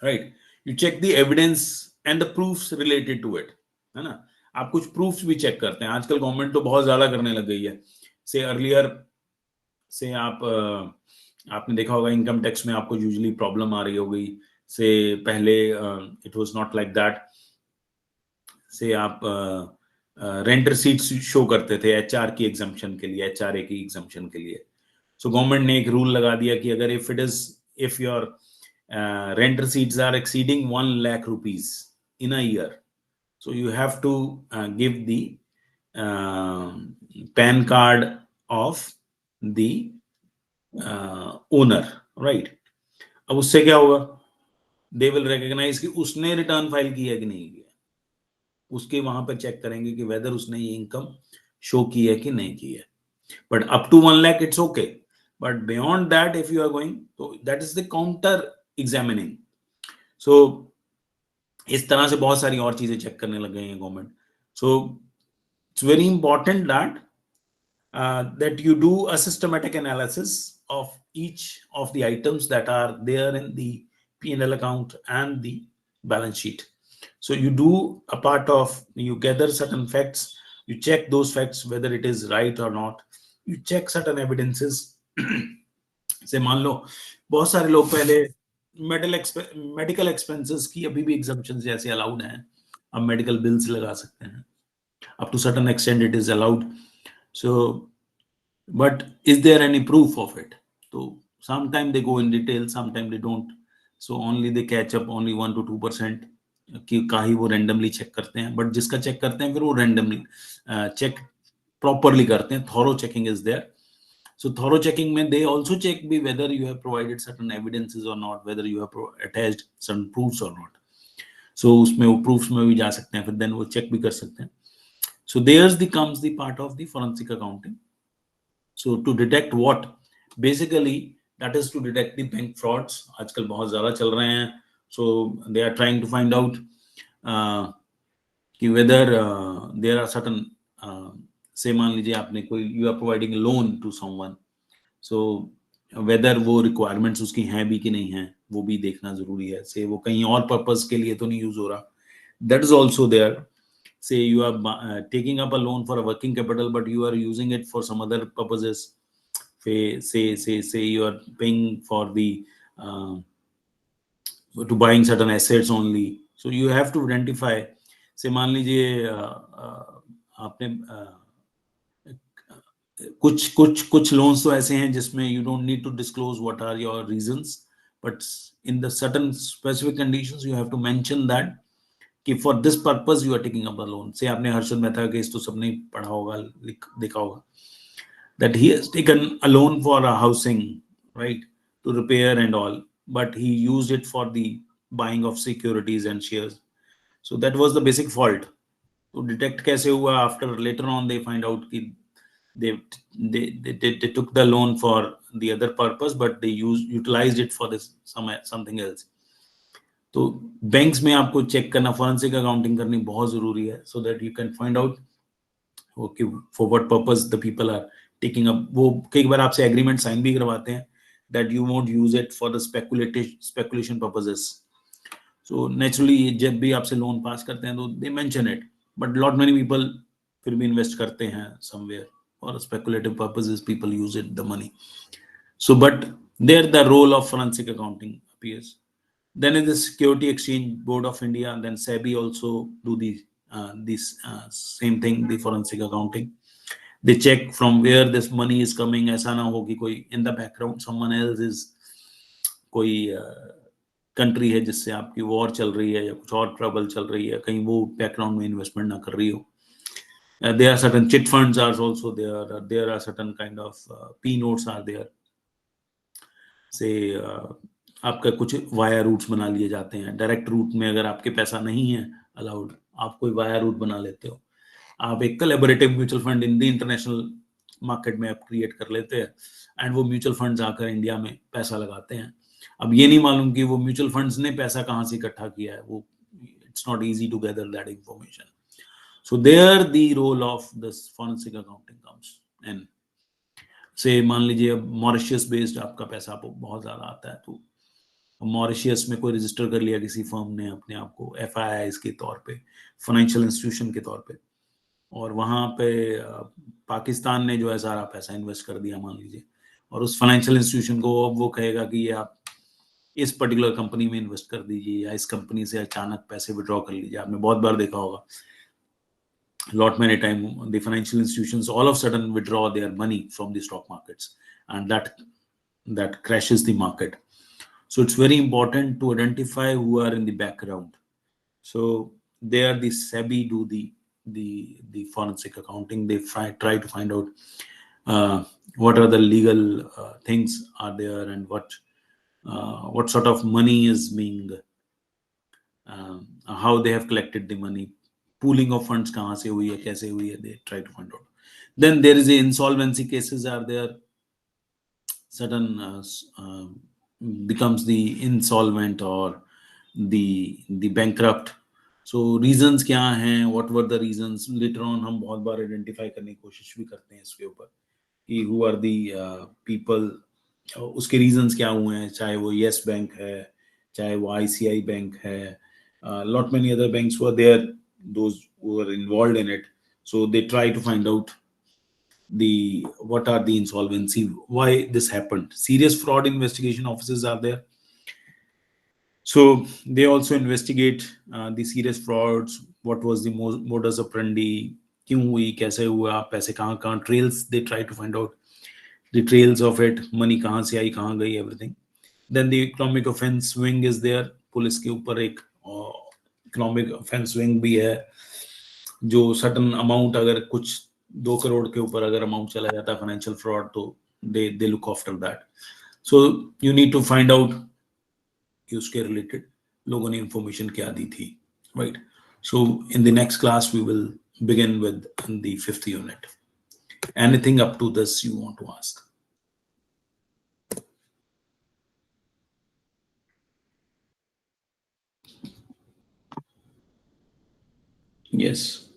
right? You check the evidence and the proofs related to it, है ना। आप कुछ proofs भी check करते हैं, आजकल government तो बहुत ज्यादा करने लग गई है। से अर्लियर से आपने देखा होगा इनकम टैक्स में आपको यूजुअली प्रॉब्लम आ रही होगी, से पहले it was not like that. से आप रेंट रिसीट्स शो करते थे एचआर की एग्जम्पशन के लिए, एचआरए की एग्जम्पशन के लिए। सो गवर्नमेंट ने एक रूल लगा दिया कि अगर if your rent receipts are exceeding 1 lakh rupees in a year, so you have to give the PAN card of the owner, right? अब उससे क्या होगा? They will recognize कि उसने रिटर्न फाइल किया कि नहीं किया, उसके वहां पर चेक करेंगे कि वेदर उसने ये इनकम शो की है कि नहीं की है. But up to 1 lakh it's okay, but beyond that if you are going, so that is the counter examining. So इस तरह से बहुत सारी और चीजें चेक करने लग गई हैं government. So it's very important that that you do a systematic analysis of each of the items that are there in the P&L account and the balance sheet. So you do a part of, you gather certain facts, you check those facts whether it is right or not, you check certain evidences. से मान लो बहुत सारे लोग पहले medical expenses की अभी भी exemption जैसे अलाउड हैं, अब मेडिकल बिल्स लगा सकते हैं, up to certain extent it is allowed. So but is there any proof of it? So sometimes they go in detail, sometimes they don't. So only they catch up only 1 to 2% कि का ही वो randomly check करते हैं, but जिसका check करते हैं फिर वो randomly check properly करते हैं. Thorough checking is there. So thorough checking में they also check भी whether you have provided certain evidences or not, whether you have attached certain proofs or not. So उसमें वो proofs में भी जा सकते हैं, फिर then वो check भी कर सकते हैं. So there's comes the part of the forensic accounting. So to detect what? Basically, that is to detect the bank frauds. आजकल बहुत ज़्यादा चल रहे हैं. So they are trying to find out कि whether there are certain say मान लीजिए आपने कोई, you are providing a loan to someone. So whether वो requirements उसकी हैं भी कि नहीं हैं, वो भी देखना जरूरी है. से वो कहीं और पर्पस के लिए तो नहीं यूज हो रहा. That is also there. Say you are taking up a loan for a working capital, but you are using it for some other purposes. Say you are paying for the to buying certain assets only. So you have to identify. Say मान लीजिए आपने कुछ loans तो ऐसे हैं जिसमें you don't need to disclose what are your reasons, but in the certain specific conditions you have to mention that कि for this purpose you are taking up a loan. से आपने हर्षद मेहता का केस तो सबने पढ़ा होगा, देखा होगा, that he has taken a loan for a housing, right, to repair and all, but he used it for the buying of securities and shares. So that was the basic fault. तो detect कैसे हुआ? After later on they find out कि they took the loan for the other purpose, but they utilized it for this something else. तो banks में आपको check करना, forensic accounting करनी बहुत जरूरी है, so that you can find out okay for what purpose the people are taking up. वो कई बार आपसे एग्रीमेंट साइन भी करवाते हैं that you won't use it for the speculation purposes. So naturally जब भी आपसे लोन पास करते हैं तो they mention it, but lot many people फिर भी इन्वेस्ट करते हैं somewhere for speculative purposes, people use it the money. So but there the role of forensic accounting appears. Then is the Security Exchange Board of India, and then SEBI also do this same thing, the forensic accounting. They check from where this money is coming. ऐसा ना हो कि कोई in the background someone else is, कोई country है जिससे आपकी war चल रही है या कुछ और trouble चल रही है, कहीं वो background में investment ना कर रही हो. There are certain chit funds are also there. There are certain kind of P notes are there. Say आपका कुछ वाया रूट्स बना लिए जाते हैं. डायरेक्ट रूट में अगर आपके पैसा नहीं है अलाउड, आप कोई वाया रूट बना लेते हो. आप एक collaborative mutual fund in the international market में आप क्रिएट कर लेते हैं, एंड वो म्यूचुअल फंड्स आकर इंडिया में पैसा लगाते हैं. अब ये नहीं मालूम कि वो म्यूचुअल फंड्स ने पैसा कहाँ से इकट्ठा किया है. वो it's not easy to gather that information. So there the role of this forensic accounting comes. And say मान लीजिए अब मॉरिशियस बेस्ड आपका पैसा आपको बहुत ज्यादा आता है, तो मॉरिशियस में कोई रजिस्टर कर लिया किसी फर्म ने अपने आप को FIIs के तौर पे, फाइनेंशियल इंस्टीट्यूशन के तौर पे, और वहां पे पाकिस्तान ने जो है सारा पैसा इन्वेस्ट कर दिया मान लीजिए, और उस फाइनेंशियल इंस्टीट्यूशन को अब वो कहेगा कि ये आप इस पर्टिकुलर कंपनी में इन्वेस्ट कर दीजिए या इस कंपनी से अचानक पैसे विड्रॉ कर लीजिए. आपने बहुत बार देखा होगा, lot many time the financial institutions all of a sudden withdraw their money from the stock markets, and that crashes the market. So it's very important to identify who are in the background. So there the SEBI do the the forensic accounting. They try to find out what are the legal things are there, and what sort of money is being, how they have collected the money, pooling of funds kahan se hui hai, kaise hui hai, they try to find out. Then there is the insolvency cases are there. Certain becomes the insolvent or the bankrupt. So reasons क्या हैं, what were the reasons, later on हम बहुत बार identify करने की कोशिश भी करते हैं इसके ऊपर कि who are the people, उसके reasons क्या हुए हैं, चाहे वो yes बैंक है, चाहे वो ICI बैंक है, lot many other banks were there, those who were involved in it. So they try to find out what are the insolvency, why this happened. Serious fraud investigation officers are there. So they also investigate the serious frauds. What was the modus operandi? क्यों हुई, कैसे हुआ, पैसे कहाँ कहाँ, trails they try to find out the trails of it, money कहाँ से आई, कहाँ गई, everything. Then the economic offense wing is there. Police के ऊपर एक economic offense wing भी है, जो certain amount, अगर कुछ 2 करोड़ के ऊपर अगर अमाउंट चला जाता है फाइनेंशियल फ्रॉड, तो they look after that. So you need to find out कि उसके रिलेटेड लोगों ने इंफॉर्मेशन क्या दी थी, right? So in the next class we will begin with the 5th unit. Anything up to this you want to ask? Yes.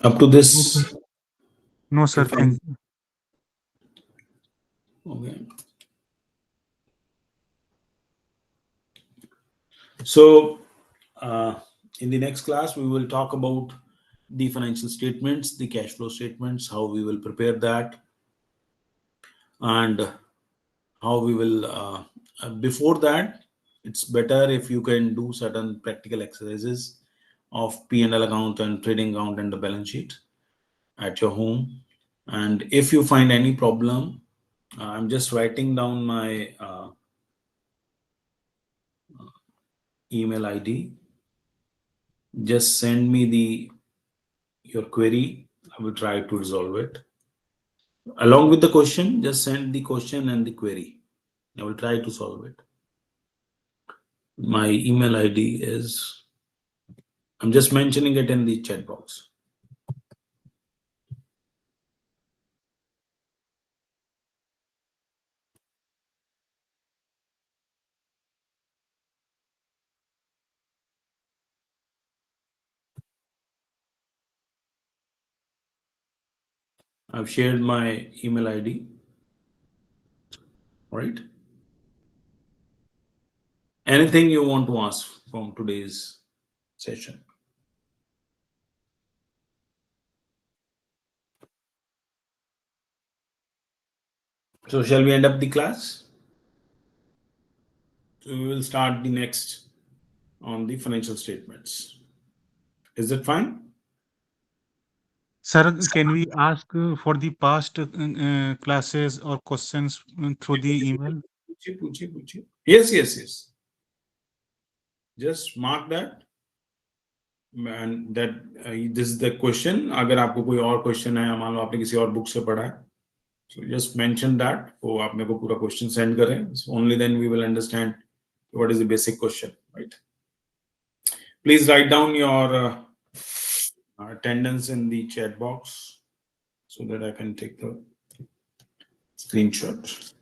Up to this? No, sir. Thank you. Okay. So in the next class we will talk about the financial statements, the cash flow statements, how we will prepare that, and how we will before that it's better if you can do certain practical exercises of P&L account and trading account and the balance sheet at your home. And if you find any problem, I'm just writing down my email ID. Just send me your query. I will try to resolve it. Along with the question, just send the question and the query. I will try to solve it. My email ID is, I'm just mentioning it in the chat box. I've shared my email ID. Right? Anything you want to ask from today's session? So shall we end up the class? So we will start the next on the financial statements. Is that fine? Sir, can we ask for the past classes or questions through the email? Yes. Just mark that. And that this is the question. अगर आपको कोई और question है, मान लो आपने किसी और book से पढ़ा है, so just mention that. वो आप मेरे को पूरा question send करें. So only then we will understand what is the basic question, right? Please write down your attendance in the chat box so that I can take the screenshot.